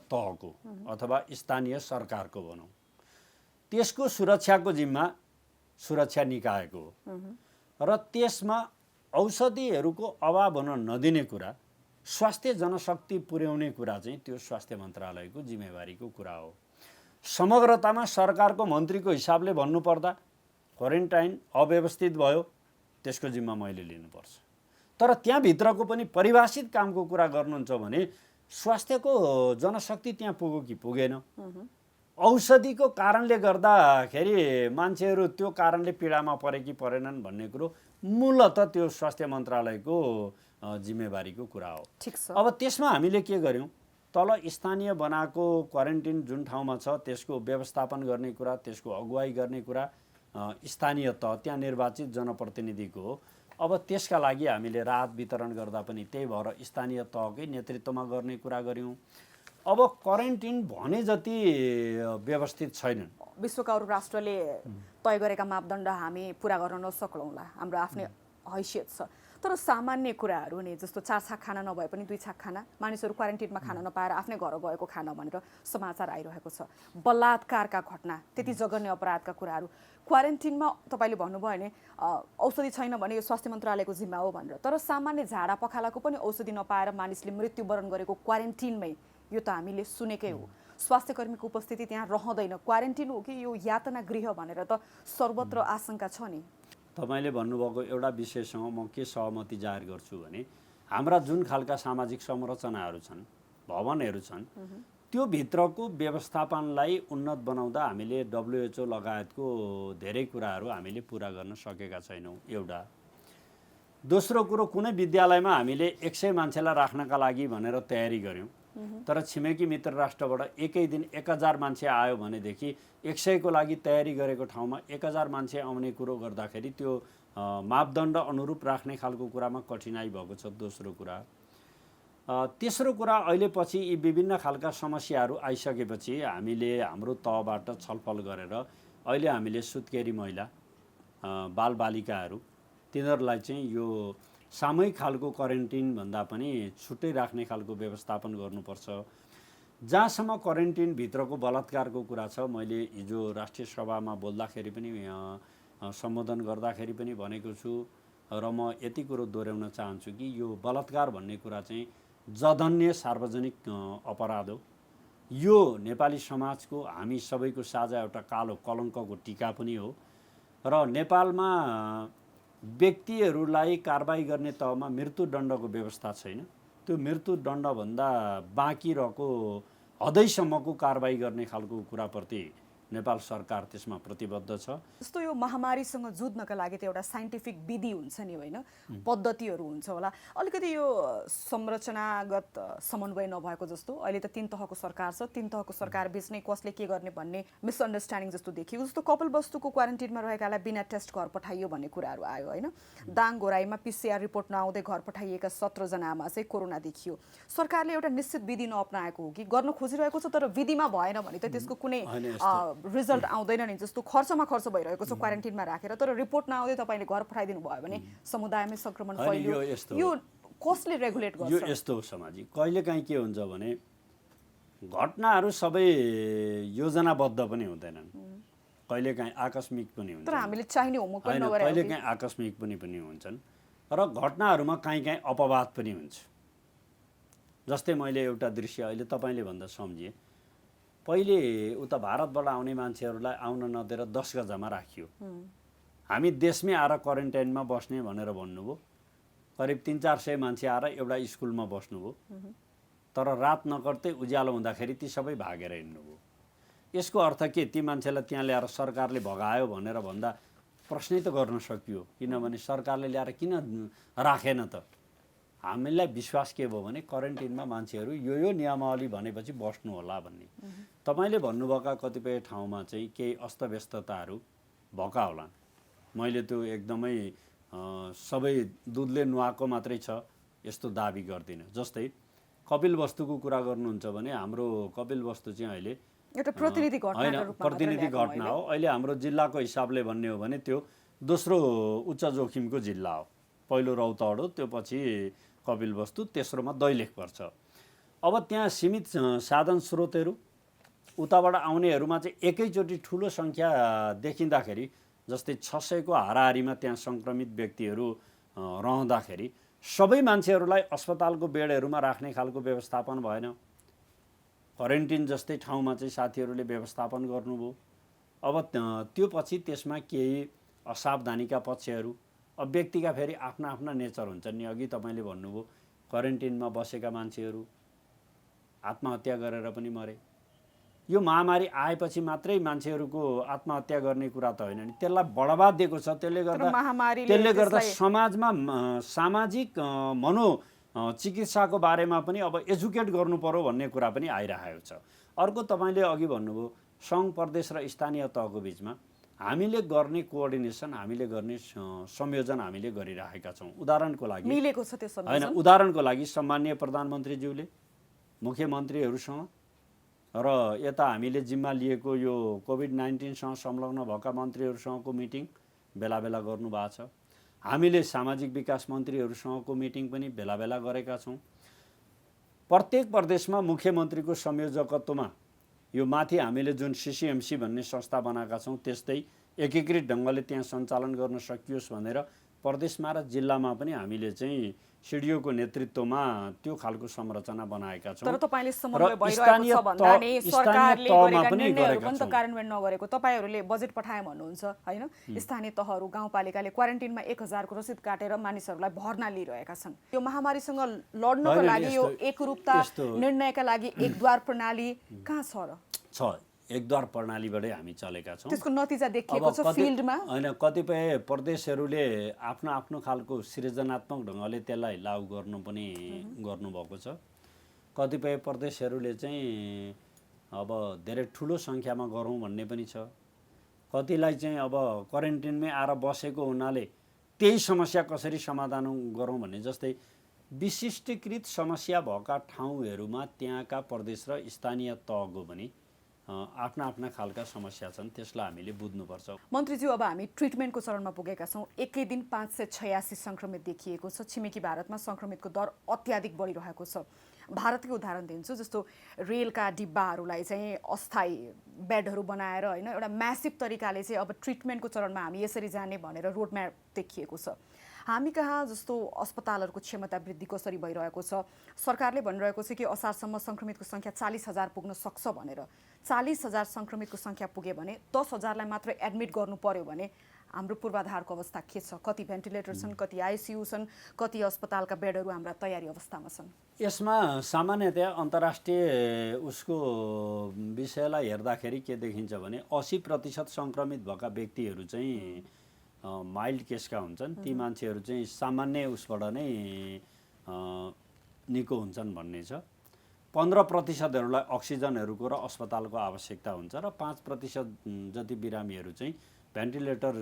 तहको अथवा स्थानीय सरकारको भनौँ। त्यसको सुरक्षाको जिम्मा सुरक्षा निकायको हो र त्यसमा औषधिहरूको अभाव हुन नदिने कुरा, स्वास्थ्य जनशक्ति पुर्याउने कुरा चाहिँ त्यो स्वास्थ्य मन्त्रालयको जिम्मेवारीको कुरा हो। समग्रतामा सरकारको मन्त्रीको हिसाबले भन्नुपर्दा क्वारेन्टाइन अव्यवस्थित भयो त्यसको जिम्मा मैले लिनुपर्छ। तर त्यहाँभित्रको पनि परिभाषित कामको कुरा गर्नुहुन्छ भने स्वास्थ्यको जनशक्ति त्यहाँ पुग्यो कि पुगेन, औषधिको कारणले गर्दाखेरि मान्छेहरू त्यो कारणले पीडामा परे कि परेनन् भन्ने कुरो मूलतः त्यो स्वास्थ्य मन्त्रालयको जिम्मेवारीको कुरा हो। ठिक छ। अब त्यसमा हामीले के गर्यौँ, तल स्थानीय बनाएको क्वारेन्टिन जुन ठाउँमा छ त्यसको व्यवस्थापन गर्ने कुरा, त्यसको अगुवाई गर्ने कुरा स्थानीय तह त्यहाँ निर्वाचित जनप्रतिनिधिको हो। अब त्यसका लागि हामीले राहत वितरण गर्दा पनि त्यही भएर स्थानीय तहकै नेतृत्वमा गर्ने कुरा गऱ्यौँ। अब क्वारेन्टिन भने जति व्यवस्थित छैनन्। विश्वका अरू राष्ट्रले तय गरेका मापदण्ड हामी पुरा गर्न नसक्लौँला, हाम्रो आफ्नै हैसियत छ। तर सामान्य कुराहरू नि जस्तो 4 छाक खाना नभए पनि 2 छाक खाना, मानिसहरू क्वारेन्टिनमा खान नपाएर आफ्नै घर गएको खाना भनेर समाचार आइरहेको छ। बलात्कारका घटना, त्यति जघन्य अपराधका कुराहरू क्वारेन्टिनमा तपाईँले भन्नुभयो भने औषधि छैन भने यो स्वास्थ्य मन्त्रालयको जिम्मा हो भनेर। तर सामान्य झाडा पखालाको पनि औषधि नपाएर मानिसले मृत्युवरण गरेको क्वारेन्टिनमै यो त हामीले सुनेकै हो। स्वास्थ्य कर्मीको उपस्थिति त्यहाँ रहँदैन, क्वारेन्टिन हो कि यो यातना गृह भनेर त सर्वत्र आशंका छ नि। तपाईँले भन्नुभएको एउटा विषयसँग म के सहमति जाहेर गर्छु भने हाम्रा जुन खालका सामाजिक संरचनाहरू छन्, भवनहरू छन्, त्यो भित्रको व्यवस्थापनलाई उन्नत बनाउँदा हामीले WHO लगायतको धेरै कुराहरू हामीले पुरा गर्न सकेका छैनौँ। एउटा दोस्रो कुरो, कुनै विद्यालयमा हामीले 100 मान्छेलाई राख्नका लागि भनेर तयारी गऱ्यौँ, तर छिमेकी मित्र राष्ट्रबाट एकै दिन 1000 मान्छे आयो भनेदेखि 100 को लागि तयारी गरेको ठाउँमा 1000 मान्छे आउने कुरो गर्दाखेरि त्यो मापदण्ड अनुरूप राख्ने खालको कुरामा कठिनाइ भएको छ। दोस्रो कुरा। तेस्रो कुरा, अहिले पछि यी विभिन्न खालका समस्याहरू आइसकेपछि हामीले हाम्रो तहबाट छलफल गरेर अहिले हामीले सुत्केरी महिला, बालबालिकाहरू, तिनीहरूलाई चाहिँ यो सामूहिक खालको क्वारेन्टिन भन्दा पनि छुट्टै राख्ने खालको व्यवस्थापन गर्नुपर्छ। जहाँसम्म क्वारेन्टिनभित्रको बलात्कारको कुरा छ, मैले हिजो राष्ट्रिय सभामा बोल्दाखेरि पनि सम्बोधन गर्दाखेरि पनि भनेको छु र म यति कुरो दोहोऱ्याउन चाहन्छु कि यो बलात्कार भन्ने कुरा चाहिँ जघन्य सार्वजनिक अपराध हो। यो नेपाली समाजको, हामी सबैको साझा एउटा कालो कलङ्कको टीका पनि हो र नेपालमा व्यक्तिहरूलाई कारबाही गर्ने तहमा मृत्युदण्डको व्यवस्था छैन। त्यो मृत्युदण्डभन्दा बाँकी रहेको हदैसम्मको कारबाही गर्ने खालको कुराप्रति नेपाल सरकार त्यसमा प्रतिबद्ध छ। जस्तो यो महामारीसँग जुझ्नका लागि त एउटा साइन्टिफिक विधि हुन्छ नि, होइन, पद्धतिहरू हुन्छ होला। अलिकति यो संरचनागत समन्वय नभएको जस्तो, अहिले त 3 तहको सरकार छ, 3 तहको सरकार बीच नै कसले के गर्ने भन्ने मिसअन्डरस्ट्यान्डिङ जस्तो देखियो। जस्तो कपिलवस्तुको क्वारेन्टिनमा रहेकालाई बिना टेस्ट घर पठाइयो भन्ने कुराहरू आयो, होइन। दाङघोराईमा PCR रिपोर्ट नआउँदै घर पठाइएका 17 जनामा चाहिँ कोरोना देखियो। सरकारले एउटा निश्चित विधि नअपनाएको हो कि गर्न खोजिरहेको छ, तर विधिमा भएन भने त त्यसको कुनै रिजल्ट आउँदैन नि। जस्तो खर्चमा खर्च भइरहेको छ क्वारेन्टिनमा राखेर, तर रिपोर्ट नआउँदै तपाईँले घर पठाइदिनु भयो भने समुदायमै संक्रमण फैलियो। यो कसले रेगुलेट गर्छ? यो यस्तो हो सामाजिक, कहिलेकाहीँ के हुन्छ भने घटनाहरू सबै योजनाबद्ध पनि हुँदैनन्, कहिलेकाहीँ आकस्मिक पनि हुन्छन्। तर हामीले चाहिने होमवर्क पनि नगरे कहिलेकाहीँ आकस्मिक पनि हुन्छन् र घटनाहरूमा काहीँ अपवाद पनि हुन्छ। जस्तै मैले एउटा दृश्य अहिले तपाईँले भन्दा सम्झिएँ। पहिले उता भारतबाट आउने मान्छेहरूलाई आउन नदिएर 10 गजामा राखियो। हामी देशमै आएर क्वारेन्टाइनमा बस्ने भनेर भन्नुभयो। करिब 300-400 मान्छे आएर एउटा स्कुलमा बस्नुभयो, तर रात नकर्तै उज्यालो हुँदाखेरि ती सबै भागेर हिँड्नुभयो। यसको अर्थ के? ती मान्छेलाई त्यहाँ ल्याएर सरकारले भगायो भनेर भन्दा प्रश्नै त गर्न सकियो, किनभने सरकारले ल्याएर किन राखेन त? हामीलाई विश्वास के भयो भने क्वारेन्टिनमा मान्छेहरू यो नियमावली भनेपछि बस्नु होला भन्ने। तपाईँले भन्नुभएका कतिपय ठाउँमा चाहिँ केही अस्तव्यस्तताहरू भएका होलान्। मैले त्यो एकदमै सबै दुधले नुहाएको मात्रै छ यस्तो दाबी गर्दिनँ। जस्तै कपिलवस्तुको कुरा गर्नुहुन्छ भने हाम्रो कपिलवस्तु चाहिँ अहिले एउटा प्रतिनिधि घटना हो। अहिले हाम्रो जिल्लाको हिसाबले भन्ने हो भने त्यो दोस्रो उच्च जोखिमको जिल्ला हो। पहिलो रौतहट हो, त्यो पछि कपिलवस्तु, तेस्रोमा दैलेख पर्छ। अब त्यहाँ सीमित साधन स्रोतहरू, उताबाट आउनेहरूमा चाहिँ एकैचोटि ठुलो सङ्ख्या देखिँदाखेरि, जस्तै 600 को हाराहारीमा त्यहाँ सङ्क्रमित व्यक्तिहरू रहँदाखेरि सबै मान्छेहरूलाई अस्पतालको बेडहरूमा राख्ने खालको व्यवस्थापन भएन। क्वारेन्टिन जस्तै ठाउँमा चाहिँ साथीहरूले व्यवस्थापन गर्नुभयो। अब त्यो पछि त्यसमा केही असावधानीका पक्षहरू, अब व्यक्तिका फेरि आफ्ना आफ्ना नेचर हुन्छन् नि। अघि तपाईँले भन्नुभयो क्वारेन्टिनमा बसेका मान्छेहरू आत्महत्या गरेर पनि मरे। यो महामारी आएपछि मात्रै मान्छेहरूको आत्महत्या गर्ने कुरा त होइन नि, त्यसलाई बढावा दिएको छ। त्यसले गर्दा समाजमा सामाजिक मनोचिकित्साको बारेमा पनि अब एजुकेट गर्नु पर्यो भन्ने कुरा पनि आइरहेको छ। अर्को तपाईँले अघि भन्नुभयो सङ्घ, प्रदेश र स्थानीय तहको बिचमा हामीले गर्ने कोअर्डिनेसन, हामीले गर्ने संयोजन हामीले गरिरहेका छौँ। उदाहरणको लागि मिलेको छ त्यो संयोजन होइन, उदाहरणको लागि सम्माननीय प्रधानमन्त्रीज्यूले मुख्यमन्त्रीहरूसँग र यता हामीले जिम्मा लिएको यो कोभिड-19सँग संलग्न भएका मन्त्रीहरूसँगको मिटिङ बेला बेला गर्नुभएको छ। हामीले सामाजिक विकास मन्त्रीहरूसँगको मिटिङ पनि बेला बेला गरेका छौँ। प्रत्येक प्रदेशमा मुख्यमन्त्रीको संयोजकत्वमा यो माथि हामीले जुन CCMC भन्ने संस्था बनाएका छौँ त्यस्तै एकीकृत ढङ्गले त्यहाँ सञ्चालन गर्न सकियोस् भनेर प्रदेशमा र जिल्लामा पनि हामीले चाहिँ सिडिओको नेतृत्वमा त्यो खालको संरचना बनाएका छौँ। तर तपाईँले समन्वय भइरहेको छ भन्दा नि सरकारले गरेका निर्णयहरू पनि त कार्यान्वयन नगरेको, तपाईँहरूले बजेट पठाए भन्नुहुन्छ होइन? स्थानीय तहहरू गाउँपालिकाले क्वारेन्टिनमा 1000 को रसिद काटेर मानिसहरूलाई भर्ना लिइरहेका छन्। यो महामारीसँग लड्नको लागि यो एकरूपता निर्णयका लागि एकद्वार प्रणाली कहाँ छ र? छ, एकद्वार प्रणालीबाटै हामी चलेका छौँ। त्यसको नतिजा देखिएको छ फिल्डमा। होइन, कतिपय प्रदेशहरूले आफ्नो आफ्नो खालको सृजनात्मक ढङ्गले त्यसलाई लागू गर्नुभएको छ। कतिपय प्रदेशहरूले चाहिँ अब धेरै ठुलो सङ्ख्यामा गरौँ भन्ने पनि छ। कतिलाई चाहिँ अब क्वारेन्टिनमै आएर बसेको हुनाले त्यही समस्या कसरी समाधान गरौँ भन्ने, जस्तै विशिष्टीकृत समस्या भएका ठाउँहरूमा त्यहाँका प्रदेश र स्थानीय तहको पनि आफ्ना आफ्ना खालका समस्या छन्, त्यसलाई हामीले बुझ्नुपर्छ। मन्त्रीज्यू, अब हामी ट्रिटमेन्टको चरणमा पुगेका छौँ। एकै दिन 586 सङ्क्रमित देखिएको छ। छिमेकी भारतमा सङ्क्रमितको दर अत्याधिक बढिरहेको छ। भारतकै उदाहरण दिन्छु, जस्तो रेलका डिब्बाहरूलाई चाहिँ अस्थायी बेडहरू बनाएर होइन एउटा म्यासिभ तरिकाले चाहिँ अब ट्रिटमेन्टको चरणमा हामी यसरी जाने भनेर रोडम्याप देखिएको छ। हामी कहाँ जस्तो अस्पतालहरूको क्षमता वृद्धि कसरी भइरहेको छ? सरकारले भनिरहेको छ कि असारसम्म सङ्क्रमितको सङ्ख्या 40,000 पुग्न सक्छ भनेर। 40,000 सङ्क्रमितको सङ्ख्या पुग्यो भने 10,000लाई मात्र एडमिट गर्नु पर्यो भने हाम्रो पूर्वाधारको अवस्था के छ? कति भेन्टिलेटर छन्, कति आइसियु छन्, कति अस्पतालका बेडहरू हाम्रा तयारी अवस्थामा छन्? यसमा सामान्यतया अन्तर्राष्ट्रिय उसको विषयलाई हेर्दाखेरि के देखिन्छ भने 80% सङ्क्रमित भएका व्यक्तिहरू चाहिँ माइल्ड केसका हुन्छन्। ती मान्छेहरू चाहिँ सामान्य उसबाट नै निको हुन्छन् भन्ने छ। 15%हरूलाई अक्सिजनहरूको र अस्पतालको आवश्यकता हुन्छ र 5% जति बिरामीहरू चाहिँ भेन्टिलेटर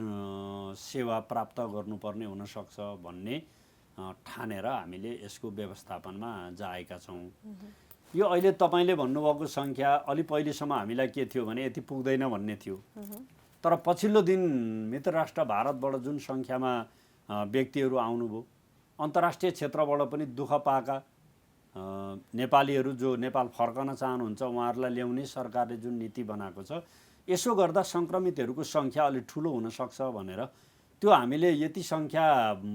सेवा प्राप्त गर्नुपर्ने हुनसक्छ भन्ने ठानेर हामीले यसको व्यवस्थापनमा जाएका छौँ। यो अहिले तपाईँले भन्नुभएको सङ्ख्या अलि पहिलेसम्म हामीलाई के थियो भने यति पुग्दैन भन्ने थियो। तर पछिल्लो दिन मित्र राष्ट्र भारतबाट जुन सङ्ख्यामा व्यक्तिहरू आउनुभयो, अन्तर्राष्ट्रिय क्षेत्रबाट पनि दुःख पाएका नेपालीहरू जो नेपाल फर्कन चाहनुहुन्छ उहाँहरूलाई ल्याउने सरकारले जुन नीति बनाएको छ, यसो गर्दा सङ्क्रमितहरूको सङ्ख्या अलि ठुलो हुनसक्छ भनेर त्यो हामीले यति सङ्ख्या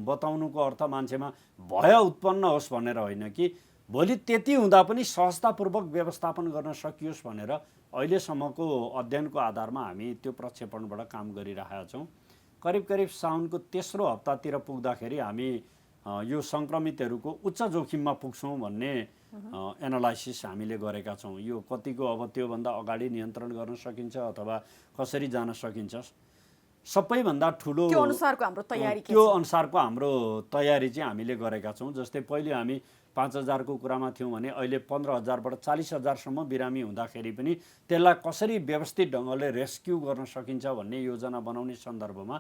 बताउनुको अर्थ मान्छेमा भय उत्पन्न होस् भनेर होइन कि भोलि त्यति हुँदा पनि सहजतापूर्वक व्यवस्थापन गर्न सकियोस् भनेर अहिलेसम्मको अध्ययनको आधारमा हामी त्यो प्रक्षेपणबाट काम गरिरहेका छौँ। करिब करिब साउनको तेस्रो हप्तातिर पुग्दाखेरि हामी यो सङ्क्रमितहरूको उच्च जोखिममा पुग्छौँ भन्ने एनालाइसिस हामीले गरेका छौँ। यो कतिको अब त्योभन्दा अगाडि नियन्त्रण गर्न सकिन्छ अथवा कसरी जान सकिन्छ, सबैभन्दा ठुलो त्यो अनुसारको हाम्रो तयारी चाहिँ हामीले गरेका छौँ। जस्तै पहिले हामी 5,000 को कुरामा थियौँ भने अहिले 15,000बाट 40,000सम्म बिरामी हुँदाखेरि पनि त्यसलाई कसरी व्यवस्थित ढङ्गले रेस्क्यु गर्न सकिन्छ भन्ने योजना बनाउने सन्दर्भमा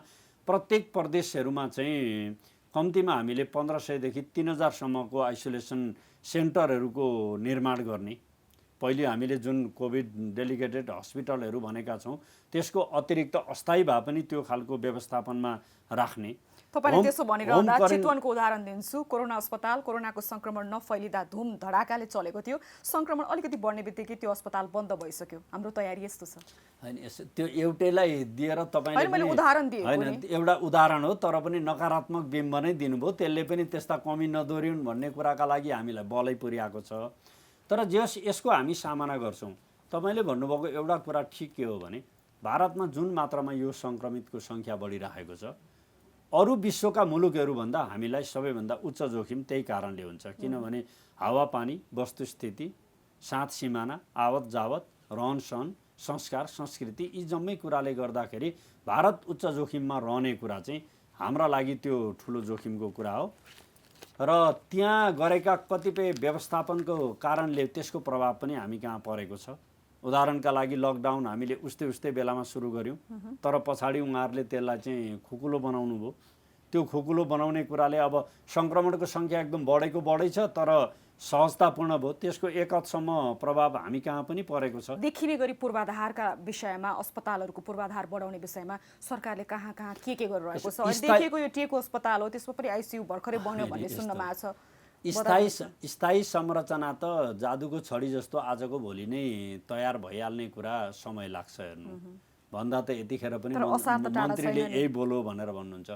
प्रत्येक प्रदेशहरूमा चाहिँ कम्तीमा हामीले 1500 देखि 3000सम्मको आइसोलेसन सेन्टरहरूको निर्माण गर्ने। पहिले हामीले जुन कोभिड डेलिगेटेड हस्पिटलहरू भनेका छौँ त्यसको अतिरिक्त अस्थायी भए पनि त्यो खालको व्यवस्थापनमा राख्ने। तपाईले त्यसो भनिरहँदा चितवनको उदाहरण दिन्छु। कोरोना अस्पताल कोरोनाको संक्रमण नफैलिँदा धुम धडाकाले चलेको थियो। संक्रमण अलिकति बढ्ने बित्तिकै त्यो अस्पताल बन्द भइसक्यो। हाम्रो तयारी यस्तो छ। हैन, त्यो एउटैलाई दिएर तपाईले मैले उदाहरण दिए हैन, एउटा उदाहरण हो तर पनि नकारात्मक बिम्ब नै दिनुभयो। त्यसले पनि त्यस्ता कमी नदोर्युन् भन्ने कुराका लागि हामीलाई बलै पुर्याएको छ। तर यसको हामी सामना गर्छौँ। तपाईले भन्नुभएको एउटा कुरा ठिक के हो भने भारतमा जुन मात्रामा यो संक्रमितको सङ्ख्या बढिरहेको छ, अरू विश्वका मुलुकहरूभन्दा हामीलाई सबैभन्दा उच्च जोखिम त्यही कारणले हुन्छ। किनभने हावापानी, वस्तुस्थिति, साथ सिमाना, आवत जावत, रहनसहन, संस्कार, संस्कृति यी जम्मै कुराले गर्दाखेरि भारत उच्च जोखिममा रहने कुरा चाहिँ हाम्रा लागि त्यो ठुलो जोखिमको कुरा हो। र त्यहाँ गरेका कतिपय व्यवस्थापनको कारणले त्यसको प्रभाव पनि हामी कहाँ परेको छ। उदाहरणका लागि लकडाउन हामीले उस्तै बेलामा सुरु गऱ्यौँ, तर पछाडि उहाँहरूले त्यसलाई चाहिँ खुकुलो बनाउनु भयो। त्यो खुकुलो बनाउने कुराले अब सङ्क्रमणको सङ्ख्या एकदम बढै छ, तर सहजतापूर्ण भयो। त्यसको एक हदसम्म प्रभाव हामी कहाँ पनि परेको छ। देखिने गरी पूर्वाधारका विषयमा, अस्पतालहरूको पूर्वाधार बढाउने विषयमा सरकारले कहाँ के गरिरहेको छ? देखिएको यो टेको अस्पताल हो, त्यसमा पनि आइसियु भर्खरै बन्यो भन्ने सुन्नमा आछ। स्थायी संरचना त जादुको छडी जस्तो आजको भोलि नै तयार भइहाल्ने कुरा समय लाग्छ। हेर्नु भन्दा त यतिखेर पनि मन्त्रीले यही बोलो भनेर भन्नुहुन्छ।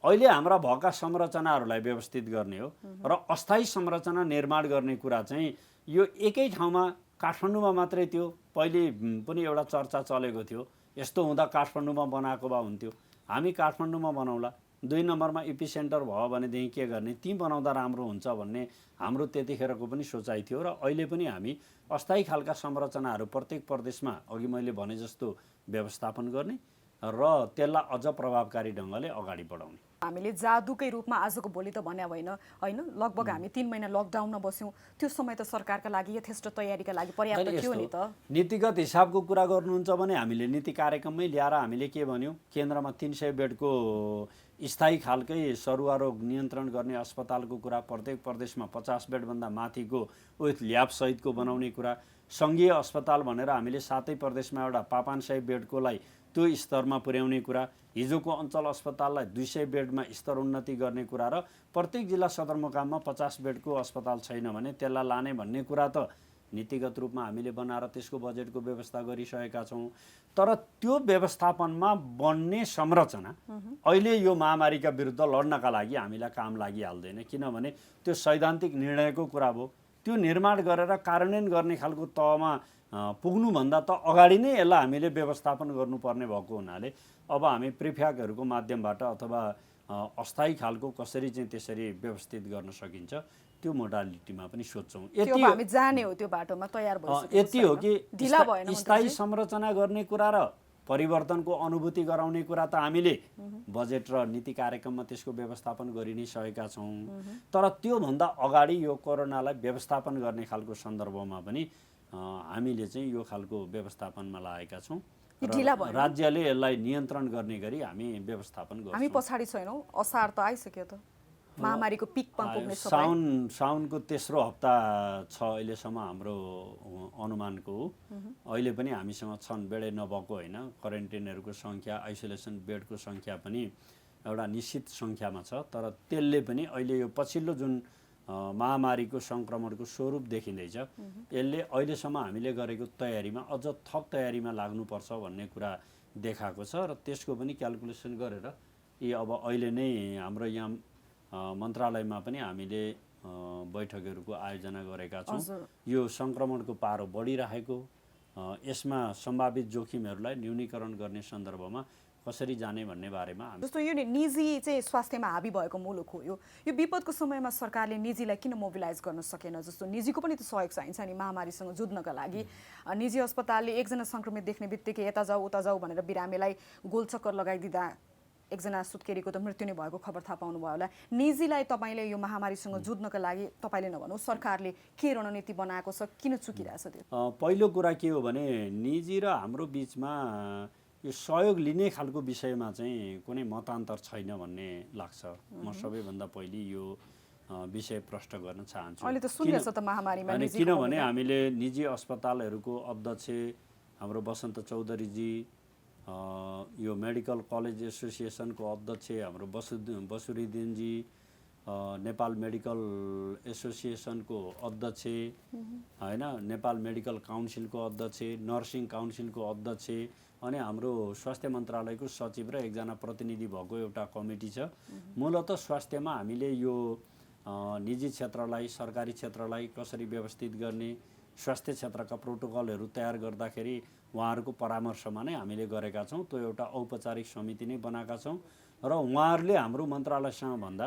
अहिले हाम्रा भएका संरचनाहरूलाई व्यवस्थित गर्ने हो र अस्थायी संरचना निर्माण गर्ने कुरा चाहिँ यो एकै ठाउँमा काठमाडौँमा मात्रै थियो। पहिले पनि एउटा चर्चा चलेको थियो, यस्तो हुँदा काठमाडौँमा बनाएको भए हुन्थ्यो, हामी काठमाडौँमा बनाउला, 2 नम्बरमा इपी सेन्टर भयो भनेदेखि के गर्ने, ती बनाउँदा राम्रो हुन्छ भन्ने हाम्रो त्यतिखेरको पनि सोचाइ थियो। र अहिले पनि हामी अस्थायी खालका संरचनाहरू प्रत्येक प्रदेशमा अघि मैले भने जस्तो व्यवस्थापन गर्ने र त्यसलाई अझ प्रभावकारी ढङ्गले अगाडि बढाउने। हामीले जादुकै रूपमा आजको भोलि त भन्या होइन, लगभग हामी 3 महिना लकडाउनमा बस्यौँ। त्यो समय त सरकारका लागि यथेष्ट तयारीका लागि पर्याप्त थियो नि त। नीतिगत हिसाबको कुरा गर्नुहुन्छ भने हामीले नीति कार्यक्रममै ल्याएर हामीले के भन्यौँ, केन्द्रमा 300 बेडको स्थायी खालकै सरुवा रोग नियन्त्रण गर्ने अस्पतालको कुरा, प्रत्येक प्रदेशमा 50 बेडभन्दा माथिको विथ ल्याबसहितको बनाउने कुरा, सङ्घीय अस्पताल भनेर हामीले 7 प्रदेशमा एउटा 500 बेडकोलाई त्यो स्तरमा पुर्याउने कुरा, हिजोको अञ्चल अस्पताललाई 200 बेडमा स्तर उन्नति गर्ने कुरा र प्रत्येक जिल्ला सदरमुकाममा 50 बेडको अस्पताल छैन भने त्यसलाई लाने भन्ने कुरा त नीतिगत रूपमा हामीले बनाएर त्यसको बजेटको व्यवस्था गरिसकेका छौँ। तर त्यो व्यवस्थापनमा बन्ने संरचना अहिले यो महामारीका विरुद्ध लड्नका लागि हामीलाई काम लागिहाल्दैन, किनभने त्यो सैद्धान्तिक निर्णयको कुरा भयो। त्यो निर्माण गरेर कार्यान्वयन गर्ने खालको तहमा पुग्नुभन्दा त अगाडि नै यसलाई हामीले व्यवस्थापन गर्नुपर्ने भएको हुनाले अब हामी प्रिफ्याकहरूको माध्यमबाट अथवा अस्थायी खालको कसरी चाहिँ त्यसरी व्यवस्थित गर्न सकिन्छ त्यो मोडालिटीमा पनि सोध्छौँ। यति हामी जाने हो, त्यो बाटोमा तयार भइसकेको छ। यति हो कि ढिला भएन स्थायी संरचना गर्ने कुरा र परिवर्तनको अनुभूति गराउने कुरा त हामीले बजेट र नीति कार्यक्रममा त्यसको व्यवस्थापन गरि नै सकेका छौँ। तर त्योभन्दा अगाडि यो कोरोनालाई व्यवस्थापन गर्ने खालको सन्दर्भमा पनि हामीले चाहिँ यो खालको व्यवस्थापनमा लागेका छौँ। राज्यले यसलाई नियन्त्रण गर्ने गरी हामी व्यवस्थापन गर्छौँ। हामी पछाडि छैनौँ, असार त आइसक्यो त, महामारीको पिकमा पुग्ने साउनको तेस्रो हप्ता छ अहिलेसम्म हाम्रो अनुमानको। अहिले पनि हामीसँग छन्, बेडै नभएको होइन, क्वारेन्टाइनहरूको सङ्ख्या, आइसोलेसन बेडको सङ्ख्या पनि एउटा निश्चित सङ्ख्यामा छ। तर त्यसले पनि अहिले यो पछिल्लो जुन महामारीको सङ्क्रमणको स्वरूप देखिँदैछ, यसले अहिलेसम्म हामीले गरेको तयारीमा अझ थप तयारीमा लाग्नुपर्छ भन्ने कुरा देखाएको छ। र त्यसको पनि क्यालकुलेसन गरेर यी अब अहिले नै हाम्रो यहाँ मन्त्रालयमा पनि हामीले बैठकहरूको आयोजना गरेका छौँ। यो सङ्क्रमणको पारो बढिरहेको, यसमा सम्भावित जोखिमहरूलाई न्यूनीकरण गर्ने सन्दर्भमा कसरी जाने भन्ने बारेमा जस्तो यो निजी चाहिँ स्वास्थ्यमा हाबी भएको मुलुक हो। यो विपदको समयमा सरकारले निजीलाई किन मोबिलाइज गर्न सकेन? जस्तो निजीको पनि त सहयोग चाहिन्छ नि महामारीसँग जुझ्नका लागि। निजी अस्पतालले एकजना सङ्क्रमित देख्ने बित्तिकै यता जाऊ उता जाऊ भनेर बिरामीलाई गोलचक्कर लगाइदिँदा एकजना सुत्केरीको त मृत्यु नै भएको खबर थाहा पाउनुभयो होला। निजीलाई तपाईँले यो महामारीसँग जुझ्नका लागि तपाईँले नभनौँ सरकारले के रणनीति बनाएको छ, किन चुकिरहेछ त्यो? पहिलो कुरा के हो भने निजी र हाम्रो बिचमा यो सहयोग लिने खालको विषयमा चाहिँ कुनै मतान्तर छैन भन्ने लाग्छ। म सबैभन्दा पहिले यो विषय प्रष्ट गर्न चाहन्छु। अहिले त सुनिरहेछ त महामारीमा किनभने हामीले निजी अस्पतालहरूको अध्यक्ष हाम्रो वसन्त चौधरीजी, यो मेडिकल कलेज एसोसिएसनको अध्यक्ष हाम्रो बसुरीदिनजी, नेपाल मेडिकल एसोसिएसनको अध्यक्ष होइन, नेपाल मेडिकल काउन्सिलको अध्यक्ष, नर्सिङ काउन्सिलको अध्यक्ष, अनि हाम्रो स्वास्थ्य मन्त्रालयको सचिव र एकजना प्रतिनिधि भएको एउटा कमिटी छ। मूलतः स्वास्थ्यमा हामीले यो निजी क्षेत्रलाई सरकारी क्षेत्रलाई कसरी व्यवस्थित गर्ने, स्वास्थ्य क्षेत्रका प्रोटोकलहरू तयार गर्दाखेरि उहाँहरूको परामर्शमा नै हामीले गरेका छौँ। त्यो एउटा औपचारिक समिति नै बनाएका छौँ र उहाँहरूले हाम्रो मन्त्रालयसँग भन्दा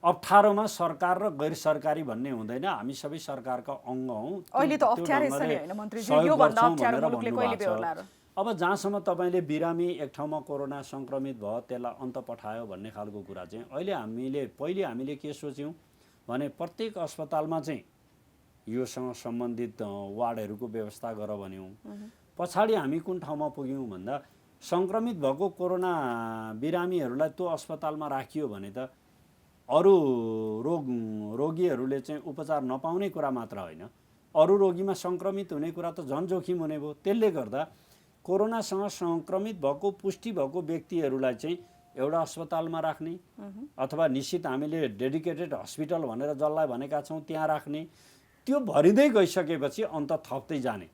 अप्ठ्यारोमा सरकार र गैर सरकारी भन्ने हुँदैन, हामी सबै सरकारका अङ्ग हौँ। अहिले त अप्ठ्यारै छ नि हैन मन्त्रीजी, यो भन्दा अप्ठ्यारो मुलुकले कहिले बेहोर्ला र? अब जहाँसम्म तपाईँले बिरामी एक ठाउँमा कोरोना सङ्क्रमित भयो त्यसलाई अन्त पठायो भन्ने खालको कुरा चाहिँ पहिले हामीले के सोच्यौँ भने प्रत्येक अस्पतालमा चाहिँ योसँग सम्बन्धित वार्डहरूको व्यवस्था गर भन्यौँ। पछाडि हामी कुन ठाउँमा पुग्यौँ भन्दा सङ्क्रमित भएको कोरोना बिरामीहरूलाई त्यो अस्पतालमा राखियो भने त अरू रोगीहरूले चाहिँ उपचार नपाउने कुरा मात्र होइन, अरू रोगीमा सङ्क्रमित हुने कुरा त झन् जोखिम हुने भयो। त्यसले गर्दा कोरोनासँग सङ्क्रमित भएको पुष्टि भएको व्यक्तिहरूलाई चाहिँ एउटा अस्पतालमा राख्ने अथवा निश्चित हामीले डेडिकेटेड हस्पिटल भनेर जसलाई भनेका छौँ त्यहाँ राख्ने, त्यो भरिँदै गइसकेपछि अन्त थप्दै जाने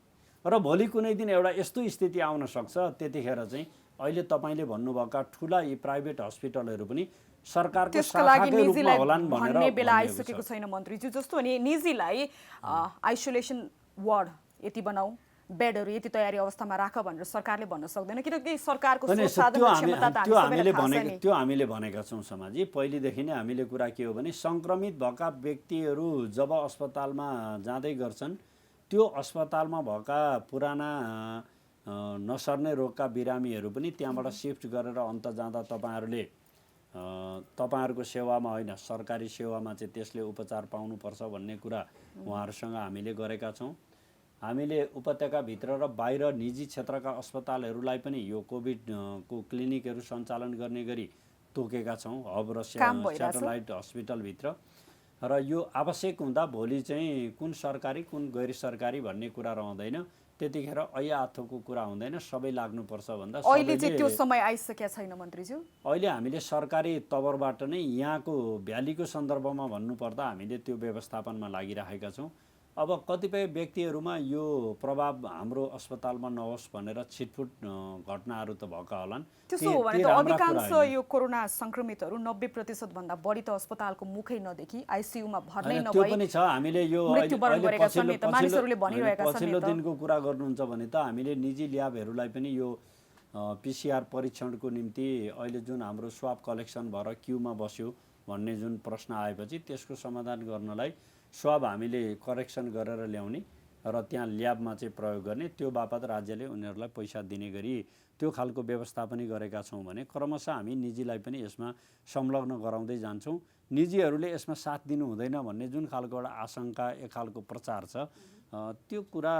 र भोलि कुनै दिन एउटा यस्तो स्थिति आउन सक्छ त्यतिखेर चाहिँ अहिले तपाईँले भन्नुभएका ठुला यी प्राइभेट हस्पिटलहरू पनि सरकारको त्यसका लागि शाखाकै रूपमा निजीलाई होलान् भनेर भन्ने बेला भनिएको आइसकेको छ। छैन मन्त्रीज्यू। जस्तो भने निजीलाई आइसोलेसन वार्ड यति बनाऊ, बेडहरू यति तयारी अवस्थामा राख भनेर सरकारले भन्न सक्दैन, किनकि सरकारको होइन, सोच साधन र क्षमता त त्यो हामीले थाहा छ नि। त्यो हामीले भनेका छौँ समाजी। पहिलेदेखि नै हामीले कुरा के हो भने सङ्क्रमित भएका व्यक्तिहरू जब अस्पतालमा जाँदै गर्छन् त्यो अस्पतालमा भएका पुराना नसर्ने रोगका बिरामीहरू पनि त्यहाँबाट सिफ्ट गरेर अन्त जाँदा तपाईँहरूको सेवामा होइन सरकारी सेवामा चाहिँ त्यसले उपचार पाउनुपर्छ भन्ने कुरा उहाँहरूसँग हामीले गरेका छौँ। हामीले उपत्यकाभित्र र बाहिर निजी क्षेत्रका अस्पतालहरूलाई पनि यो कोभिडको क्लिनिकहरू सञ्चालन गर्ने गरी तोकेका छौँ, हब र स्याटेलाइट हस्पिटलभित्र। र यो आवश्यक हुँदा भोलि चाहिँ कुन सरकारी कुन गैर सरकारी भन्ने कुरा रहँदैन, त्यतिखेर ऐयाथोको कुरा हुँदैन, सबै लाग्नुपर्छ भन्दा अहिले चाहिँ त्यो समय आइसकेको छैन मन्त्रीज्यू। अहिले हामीले सरकारी तवरबाट नै यहाँको भ्यालीको सन्दर्भमा भन्नुपर्दा हामीले त्यो व्यवस्थापनमा लागिरहेका छौँ। अब कतिपय व्यक्तिहरूमा यो प्रभाव हाम्रो अस्पतालमा नहोस् भनेर छिटफुट घटनाहरू त भएका होलान्। त्यसो हो भने त अधिकांश यो कोरोना सङ्क्रमितहरू 90% भन्दा बढी त अस्पतालको मुखै नदेखि आइसियुमा भर्नै नभई त्यो पनि छ। हामीले यो पछिल्लो दिनको कुरा गर्नुहुन्छ भने त हामीले निजी ल्याबहरूलाई पनि यो पिसिआर परीक्षणको निम्ति अहिले जुन हाम्रो स्वाब कलेक्सन भएर क्युमा बस्यो भन्ने जुन प्रश्न आएपछि त्यसको समाधान गर्नलाई स्वाब हामीले करेक्सन गरेर ल्याउने र त्यहाँ ल्याबमा चाहिँ प्रयोग गर्ने, त्यो बापत राज्यले उनीहरूलाई पैसा दिने गरी त्यो खालको व्यवस्था पनि गरेका छौँ भने क्रमशः हामी निजीलाई पनि यसमा संलग्न गराउँदै जान्छौँ। निजीहरूले यसमा साथ दिनु हुँदैन भन्ने जुन खालको एउटा आशंका एक खालको प्रचार छ त्यो कुरा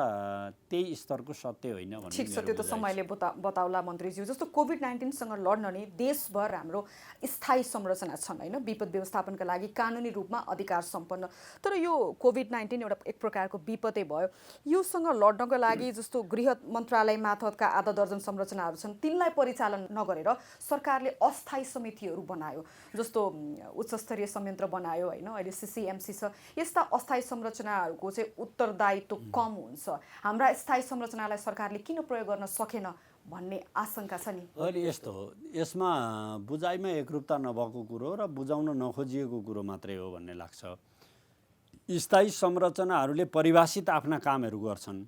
त्यही स्तरको सत्य होइन भन्ने। ठिक छ, त्यो त समयले बताउला मन्त्रीज्यू। जस्तो कोभिड-19सँग लड्न नि देशभर हाम्रो स्थायी संरचना छन् होइन, विपद व्यवस्थापनका लागि कानुनी रूपमा अधिकार सम्पन्न। तर यो कोभिड-19 एउटा एक प्रकारको विपदै भयो। योसँग लड्नको लागि जस्तो गृह मन्त्रालय मार्फतका आधा दर्जन संरचनाहरू छन्, तिनलाई परिचालन नगरेर सरकारले अस्थायी समितिहरू बनायो, जस्तो उच्च स्तरीय संयन्त्र बनायो होइन, अहिले सिसिएमसी छ। यस्ता अस्थायी संरचनाहरूको चाहिँ उत्तरदायित्व कम हुन्छ। हाम्रा स्थायी संरचनालाई सरकारले किन प्रयोग गर्न सकेन भन्ने आशंका छ नि। अहिले यस्तो हो, यसमा बुझाइमा एकरूपता नभएको कुरो र बुझाउन नखोजिएको कुरो मात्रै हो भन्ने लाग्छ। स्थायी संरचनाहरूले परिभाषित आफ्ना कामहरू गर्छन्,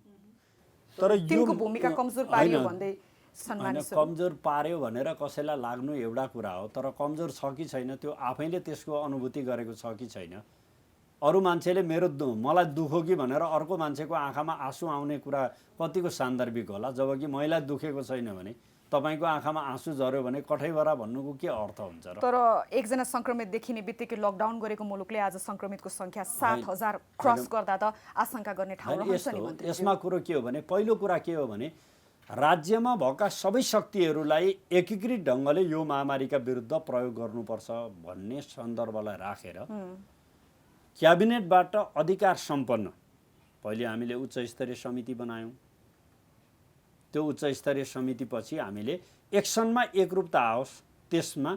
तर तिनको भूमिका कमजोर पारियो भन्दै कमजोर पार्यो भनेर कसैलाई लाग्नु एउटा कुरा हो, तर कमजोर छ कि छैन त्यो आफैले त्यसको अनुभूति गरेको छ कि छैन। अरू मान्छेले मलाई दुखो कि भनेर अर्को मान्छेको आँखामा आँसु आउने कुरा कतिको सान्दर्भिक होला, जबकि मैलाई दुखेको छैन भने तपाईँको आँखामा आँसु झर्यो भने कठैबरा भन्नुको के अर्थ हुन्छ र? तर एकजना सङ्क्रमित देखिने बित्तिकै लकडाउन गरेको मुलुकले आज सङ्क्रमितको सङ्ख्या 7,000 क्रस गर्दा त आशंका गर्ने ठाउँ रहन्छ नि मन्त्री। यसमा कुरो के हो भने, पहिलो कुरा के हो भने राज्यमा भएका सबै शक्तिहरूलाई एकीकृत ढङ्गले यो महामारीका विरुद्ध प्रयोग गर्नुपर्छ भन्ने सन्दर्भलाई राखेर क्याबिनेटबाट अधिकार सम्पन्न पहिले हामीले उच्च स्तरीय समिति बनायौँ। त्यो उच्च स्तरीय समितिपछि हामीले एक्सनमा एकरूपता आओस्, त्यसमा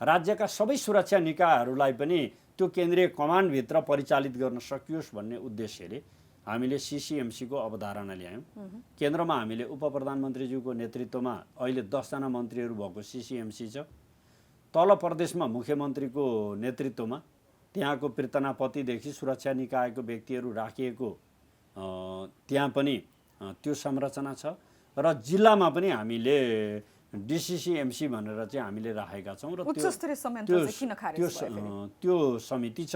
राज्यका सबै सुरक्षा निकायहरूलाई पनि त्यो केन्द्रीय कमान्डभित्र परिचालित गर्न सकियोस् भन्ने उद्देश्यले हामीले सिसिएमसीको अवधारणा ल्यायौँ। केन्द्रमा हामीले उप प्रधानमन्त्रीज्यूको नेतृत्वमा अहिले 10 जना मन्त्रीहरू भएको सिसिएमसी छ। तल प्रदेशमा मुख्यमन्त्रीको नेतृत्वमा त्यहाँको पीर्तनापतिदेखि सुरक्षा निकायको व्यक्तिहरू राखिएको त्यहाँ पनि त्यो संरचना छ र जिल्लामा पनि हामीले डिसिसिएमसी भनेर चाहिँ हामीले राखेका छौँ र त्यो समिति छ।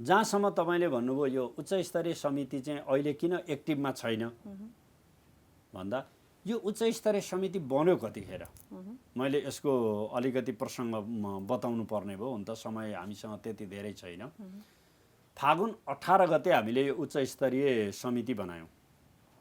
जहाँसम्म तपाईँले भन्नुभयो यो उच्च स्तरीय समिति चाहिँ अहिले किन एक्टिभमा छैन भन्दा यो उच्च स्तरीय समिति बन्यो कतिखेर, मैले यसको अलिकति प्रसङ्ग बताउनु पर्ने भयो, हुन त समय हामीसँग त्यति धेरै छैन। फागुन 18 गते हामीले यो उच्च स्तरीय समिति बनायौँ।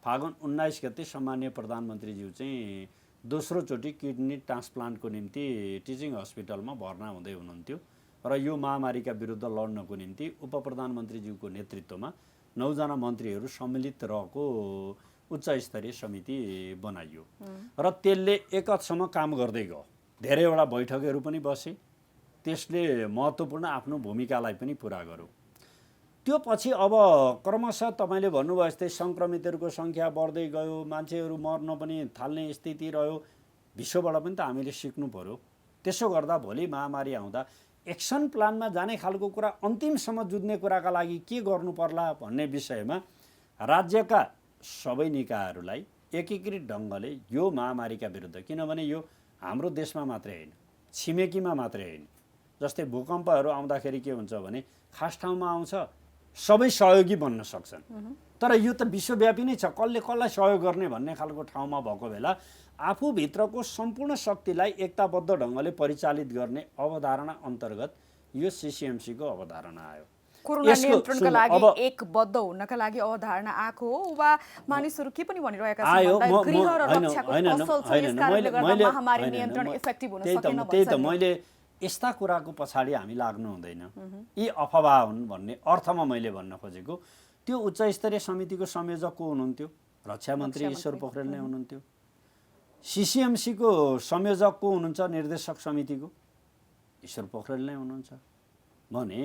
फागुन 19 गते सम्माननीय प्रधानमन्त्रीज्यू चाहिँ दोस्रो चोटि किडनी ट्रान्सप्लान्टको निम्ति टिचिङ हस्पिटलमा भर्ना हुँदै हुनुहुन्थ्यो र यो महामारीका विरुद्ध लड्नको निम्ति उप प्रधानमन्त्रीज्यूको नेतृत्वमा 9 जना मन्त्रीहरू सम्मिलित रहेको उच्च स्तरीय समिति बनाइयो र त्यसले एक हदसम्म काम गर्दै गयो। धेरैवटा बैठकहरू पनि बसे, त्यसले महत्त्वपूर्ण आफ्नो भूमिकालाई पनि पुरा गर्यो। त्यो पछि अब क्रमशः तपाईँले भन्नुभयो जस्तै सङ्क्रमितहरूको सङ्ख्या बढ्दै गयो, मान्छेहरू मर्न पनि थाल्ने स्थिति रह्यो। विश्वबाट पनि त हामीले सिक्नु पर्यो। त्यसो गर्दा भोलि महामारी आउँदा एक्सन प्लानमा जाने खालको कुरा, अन्तिमसम्म जुझ्ने कुराका लागि के गर्नु पर्ला भन्ने विषयमा राज्यका सबै निकायहरूलाई एकीकृत ढङ्गले यो महामारीका विरुद्ध, किनभने यो हाम्रो देशमा मात्रै होइन, छिमेकीमा मात्रै होइन। जस्तै भूकम्पहरू आउँदाखेरि के हुन्छ भने खास ठाउँमा आउँछ, सबै सहयोगी बन्न सक्छन्, तर यो त विश्वव्यापी नै छ, कसले कसलाई सहयोग गर्ने भन्ने खालको ठाउँमा भएको बेला आफूभित्रको सम्पूर्ण शक्तिलाई एकताबद्ध ढङ्गले परिचालित गर्ने अवधारणा अन्तर्गत यो सिसिएमसीको अवधारणा आयो। कोरोना नियन्त्रणका लागि एकबद्ध हुनका लागि अवधारणा आएको हो वा मानिसहरू के पनि भनिरहेका छन् भन्दा गृह र रक्षाको असल छ, यस कारणले गर्दा महामारी नियन्त्रण इफेक्टिभ हुन सकेन भन्छ। त्यही त मैले यस्ता कुराको पछाडि हामी लाग्नु हुँदैन, यी अफवाह हुन् भन्ने अर्थमा मैले भन्न खोजेको। त्यो उच्च स्तरीय समितिको संयोजक को हुनुहुन्थ्यो? रक्षा मन्त्री ईश्वर पोखरेल नै हुनुहुन्थ्यो। सिसिएमसीको संयोजक को हुनुहुन्छ? निर्देशक समितिको ईश्वर पोखरेल नै हुनुहुन्छ। भने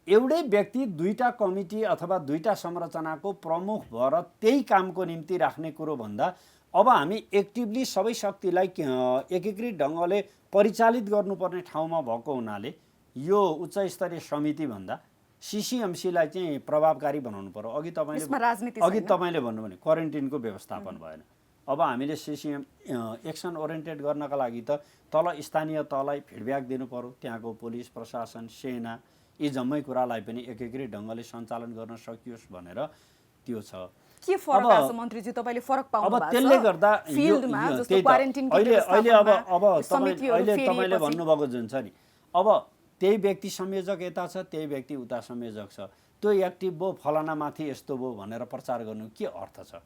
एउटै व्यक्ति दुईटा कमिटी अथवा दुईटा संरचनाको प्रमुख भएर त्यही कामको निम्ति राख्ने कुरो भन्दा अब हामी एक्टिभली सबै शक्तिलाई एकीकृत ढङ्गले परिचालित गर्नुपर्ने ठाउँमा भएको हुनाले यो उच्च स्तरीय समिति भन्दा सिसिएमसीलाई चाहिँ प्रभावकारी बनाउनु पर्यो। अघि तपाईँले भन्नु भने क्वारेन्टिनको व्यवस्थापन भएन। अब हामीले सिसिएम एक्सन ओरिएन्टेड गर्नका लागि त तल स्थानीय तहलाई फिडब्याक दिनु पर्यो, त्यहाँको पुलिस प्रशासन सेना यी जम्मै कुरालाई पनि एकीकृत ढङ्गले सञ्चालन गर्न सकियोस् भनेर त्यो छ। के फरक आछ मन्त्रीजी, तपाईले फरक पाउनु भएको छ? अब त्यसले गर्दा फिल्डमा जस्तो क्वारेन्टिनको अहिले तपाईँले भन्नुभएको जुन छ नि, अब त्यही व्यक्ति संयोजक यता छ, त्यही व्यक्ति उता संयोजक छ, त्यो एक्टिभ भयो फलाना माथि यस्तो भयो भनेर प्रचार गर्नु के अर्थ छ?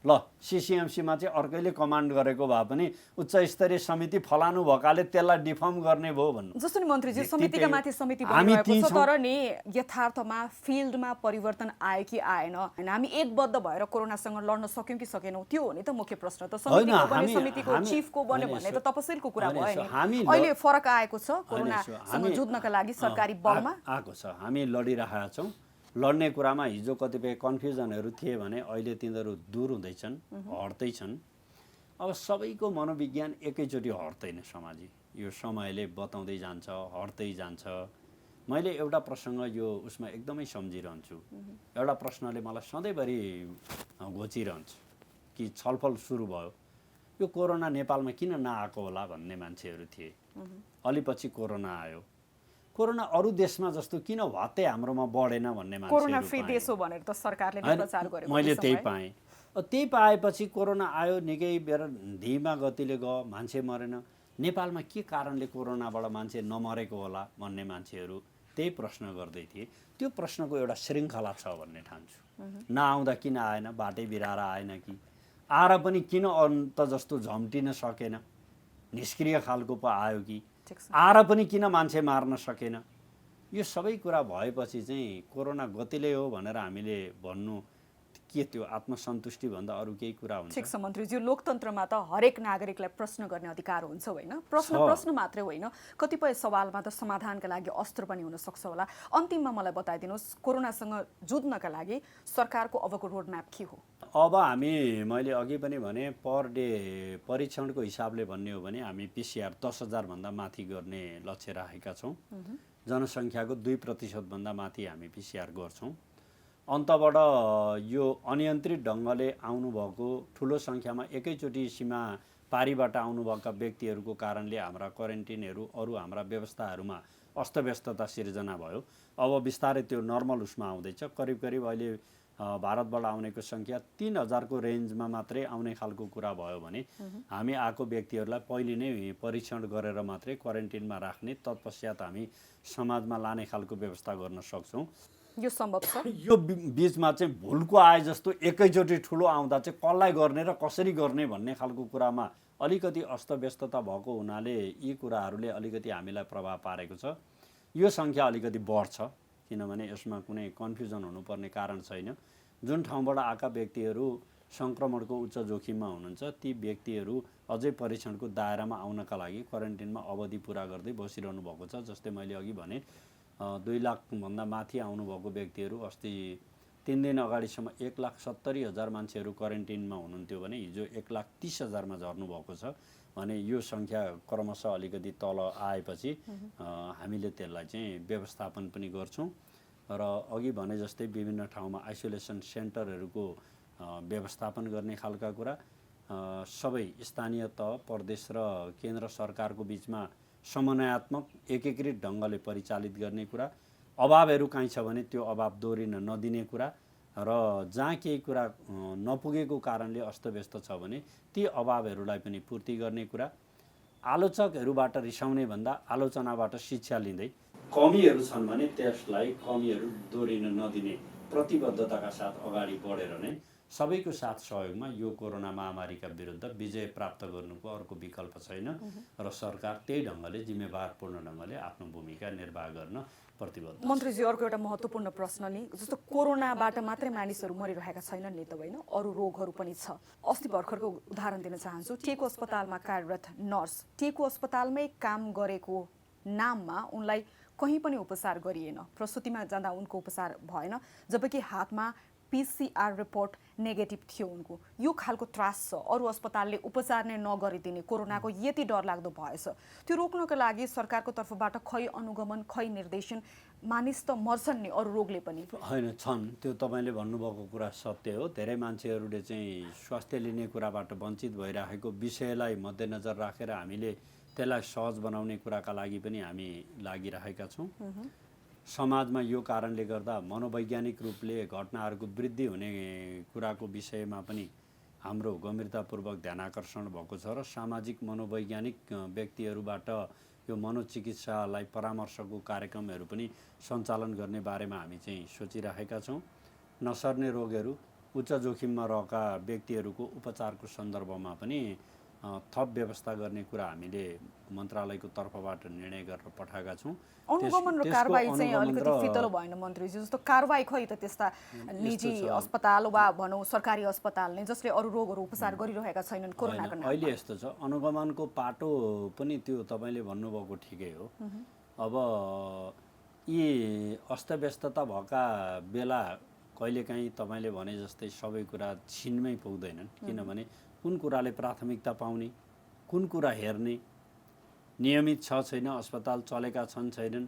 ल सिसिएमसीमा चाहिँ अर्कैले कमान्ड गरेको भए पनि उच्च स्तरीय समिति फलानु भएकाले त्यसलाई डिफर्म गर्ने भयो भन्नु जस्तो नि मन्त्रीजी, समितिका माथि समिति बनिरहेको छ, तर नि यथार्थमा फिल्डमा परिवर्तन आयो कि आएन? हैन, हामी एकबद्ध भएर कोरोनासँग लड्न सक्यौं कि सकेनौं, त्यो हो नि त मुख्य प्रश्न। त समितिको चिफको बन्यो भन्ने त तपसिलको कुरा भयो नि। अहिले फरक आएको छ कोरोनासँग जुझ्नका लागि सरकारी बलमा आएको छ। हामी लडिरहेका छौं। लड्ने कुरामा हिजो कतिपय कन्फ्युजनहरू थिए भने अहिले तिनीहरू दूर हुँदैछन्, हट्दैछन्। अब सबैको मनोविज्ञान एकैचोटि हट्दैन समाजी, यो समयले बताउँदै जान्छ, हट्दै जान्छ। मैले एउटा प्रसङ्ग यो उसमा एकदमै सम्झिरहन्छु। एउटा प्रश्नले मलाई सधैँभरि घोचिरहन्छ कि छलफल सुरु भयो, यो कोरोना नेपालमा किन नआएको होला भन्ने मान्छेहरू थिए। अलि पछि कोरोना आयो, कोरोना अरू देशमा जस्तो किन वात्तै हाम्रोमा बढेन भन्ने मान्छेहरू कोरोना फ्री देश हो भनेर त सरकारले नै प्रचार गर्यो। मैले त्यही पाएँ। त्यही पाएपछि कोरोना आयो, निकै बेर धीमा गतिले गयो, मान्छे मरेन। नेपालमा के कारणले कोरोनाबाट मान्छे नमरेको होला भन्ने मान्छेहरू त्यही प्रश्न गर्दै थिए। त्यो प्रश्नको एउटा श्रृङ्खला छ भन्ने ठान्छु। नआउँदा किन आएन, बाटै बिराएर आएन कि, आएर पनि किन अन्त जस्तो झम्टिन सकेन, निष्क्रिय खालको पो आयो कि, आएर पनि किन मान्छे मार्न सकेन। यो सबै कुरा भएपछि चाहिँ कोरोना गतिले हो भनेर हामीले भन्नु के त्यो आत्मसन्तुष्टि भन्दा अरू केही कुरा हुन्छ? ठिक छ मन्त्रीज्यू, लोकतन्त्रमा त हरेक नागरिकलाई प्रश्न गर्ने अधिकार हुन्छ होइन? प्रश्न मात्रै होइन, कतिपय सवालमा त समाधानका लागि अस्त्र पनि हुन सक्छ होला। अन्तिममा मलाई बताइदिनुहोस्, कोरोनासँग जुझ्नका लागि सरकारको अबको रोडम्याप के हो? अब मैले अघि पनि भने पर डे परीक्षणको हिसाबले भन्ने हो भने हामी पिसिआर 10,000 भन्दा माथि गर्ने लक्ष्य राखेका छौँ। जनसङ्ख्याको 2% भन्दा माथि हामी पिसिआर गर्छौँ। अन्तबाट यो अनियन्त्रित ढङ्गले आउनुभएको ठुलो सङ्ख्यामा एकैचोटि सीमा पारीबाट आउनुभएका व्यक्तिहरूको कारणले हाम्रा क्वारेन्टिनहरू अरू हाम्रा व्यवस्थाहरूमा अस्तव्यस्तता सिर्जना भयो। अब बिस्तारै त्यो नर्मल उसमा आउँदैछ। करिब करिब अहिले भारतबाट आउनेको सङ्ख्या 3,000 को रेन्जमा मात्रै आउने खालको कुरा भयो भने हामी आएको व्यक्तिहरूलाई पहिले नै परीक्षण गरेर मात्रै क्वारेन्टिनमा राख्ने, तत्पश्चात हामी समाजमा लाने खालको व्यवस्था गर्न सक्छौँ। यो सम्भव छ? यो बीचमा चाहिँ भुलको आए जस्तो एकैचोटि ठुलो आउँदा चाहिँ कसलाई गर्ने र कसरी गर्ने भन्ने खालको कुरामा अलिकति अस्तव्यस्तता भएको हुनाले यी कुराहरूले अलिकति हामीलाई प्रभाव पारेको छ। यो सङ्ख्या अलिकति बढ्छ किनभने यसमा कुनै कन्फ्युजन हुनुपर्ने कारण छैन। जुन ठाउँबाट आएका व्यक्तिहरू सङ्क्रमणको उच्च जोखिममा हुनुहुन्छ ती व्यक्तिहरू अझै परीक्षणको दायरामा आउनका लागि क्वारेन्टिनमा अवधि पुरा गर्दै बसिरहनु भएको छ। जस्तै मैले अघि भने 2 लाखभन्दा माथि आउनुभएको व्यक्तिहरू अस्ति 3 दिन अगाडिसम्म 1,70,000 मान्छेहरू क्वारेन्टिनमा हुनुहुन्थ्यो भने हिजो 1,30,000 मा झर्नु भएको छ। भने यो सङ्ख्या क्रमशः अलिकति तल आएपछि हामीले त्यसलाई चाहिँ व्यवस्थापन पनि गर्छौँ र अघि भने जस्तै विभिन्न ठाउँमा आइसोलेसन सेन्टरहरूको व्यवस्थापन गर्ने खालका कुरा सबै स्थानीय तह प्रदेश र केन्द्र सरकारको बिचमा समन्वयात्मक एकीकृत ढङ्गले परिचालित गर्ने कुरा, अभावहरू कहीँ छ भने त्यो अभाव दोहोरिन नदिने कुरा र जहाँ केही कुरा नपुगेको कारणले अस्तव्यस्त छ भने ती अभावहरूलाई पनि पूर्ति गर्ने कुरा, आलोचकहरूबाट रिसाउने भन्दा आलोचनाबाट शिक्षा लिँदै कमीहरू छन् भने त्यसलाई कमीहरू दोहोरिन नदिने प्रतिबद्धताका साथ अगाडि बढेर नै सबैको साथ सहयोगमा यो कोरोना महामारीका विरुद्ध विजय प्राप्त गर्नुको अर्को विकल्प छैन र सरकार त्यही ढङ्गले जिम्मेवारपूर्ण ढङ्गले आफ्नो भूमिका निर्वाह गर्न प्रतिबद्ध। मन्त्रीजी, अर्को एउटा महत्त्वपूर्ण प्रश्न नि, जस्तो कोरोनाबाट मात्रै मानिसहरू मरिरहेका छैनन् नि त होइन, अरू रोगहरू पनि छ। अस्ति भर्खरको उदाहरण दिन चाहन्छु। टेकु अस्पतालमा कार्यरत नर्स टेकु अस्पतालमै काम गरेको नाममा उनलाई कहीँ पनि उपचार गरिएन, प्रसुतिमा जाँदा उनको उपचार भएन, जबकि हातमा PCR रिपोर्ट नेगेटिभ थियो उनको। यो खालको त्रास छ, अरू अस्पतालले उपचार नै नगरिदिने कोरोनाको यति डरलाग्दो भएछ। त्यो रोक्नको लागि सरकारको तर्फबाट खै अनुगमन खै निर्देशन, मानिस त मर्छन् नि अरू रोगले पनि। होइन, छन्, त्यो तपाईँले भन्नुभएको कुरा सत्य हो। धेरै मान्छेहरूले चाहिँ स्वास्थ्य लिने कुराबाट वञ्चित भइरहेको विषयलाई मध्यनजर राखेर हामीले त्यसलाई सहज बनाउने कुराका लागि पनि हामी लागिरहेका छौँ। समाजमा यो कारणले गर्दा मनोवैज्ञानिक रूपले घटनाहरूको वृद्धि हुने कुराको विषयमा पनि हाम्रो गम्भीरतापूर्वक ध्यानाकर्षण भएको छ र सामाजिक मनोवैज्ञानिक व्यक्तिहरूबाट यो मनोचिकित्सालाई परामर्शको कार्यक्रमहरू पनि सञ्चालन गर्ने बारेमा हामी चाहिँ सोचिरहेका छौँ। नसर्ने रोगहरू, उच्च जोखिममा रहेका व्यक्तिहरूको उपचारको सन्दर्भमा पनि थप व्यवस्था गर्ने कुरा हामीले मन्त्रालयको तर्फबाट निर्णय गरेर पठाएका छौँ। अनुगमन र कारबाही चाहिँ अलिकति फितलो भएन मन्त्रीजी? जस्तो कारबाही खै त त्यस्ता निजी अस्पताल वा भनौँ सरकारी अस्पताल नै जसले अरू रोगहरू उपचार गरिरहेका छैनन् कोरोनाको नाममा? अहिले यस्तो छ, अनुगमनको पाटो पनि त्यो तपाईँले भन्नुभएको ठिकै हो। अब यी अस्तव्यस्तता भएका बेला कहिलेकाहीँ तपाईँले भने जस्तै सबै कुरा छिनमै पुग्दैनन्, किनभने कुन कुराले प्राथमिकता पाउने, कुन कुरा हेर्ने, नियमित छ छैन, अस्पताल चलेका छन् छैनन्,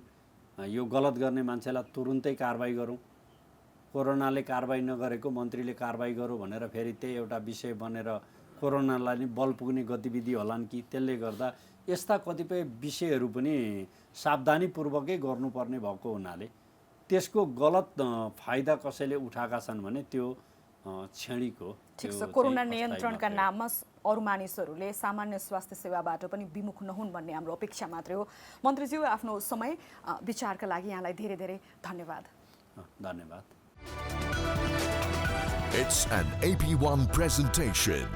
यो गलत गर्ने मान्छेलाई तुरुन्तै कारबाही गरौँ, कोरोनाले कारबाही नगरेको मन्त्रीले कारबाही गरौँ भनेर फेरि त्यही एउटा विषय बनेर कोरोनालाई नै बल पुग्ने गतिविधि होलान् कि? त्यसले गर्दा यस्ता कतिपय विषयहरू पनि सावधानीपूर्वकै गर्नुपर्ने भएको हुनाले त्यसको गलत फाइदा कसैले उठाएका छन् भने त्यो क्षणिक हो। ठिक छ, कोरोना नियन्त्रणका नाममा अरू मानिसहरूले सामान्य स्वास्थ्य सेवाबाट पनि विमुख नहुन् भन्ने हाम्रो अपेक्षा मात्रै हो। मन्त्रीज्यू, आफ्नो समय विचारका लागि यहाँलाई धेरै धेरै धन्यवाद। धन्यवाद। It's an AP1 presentation.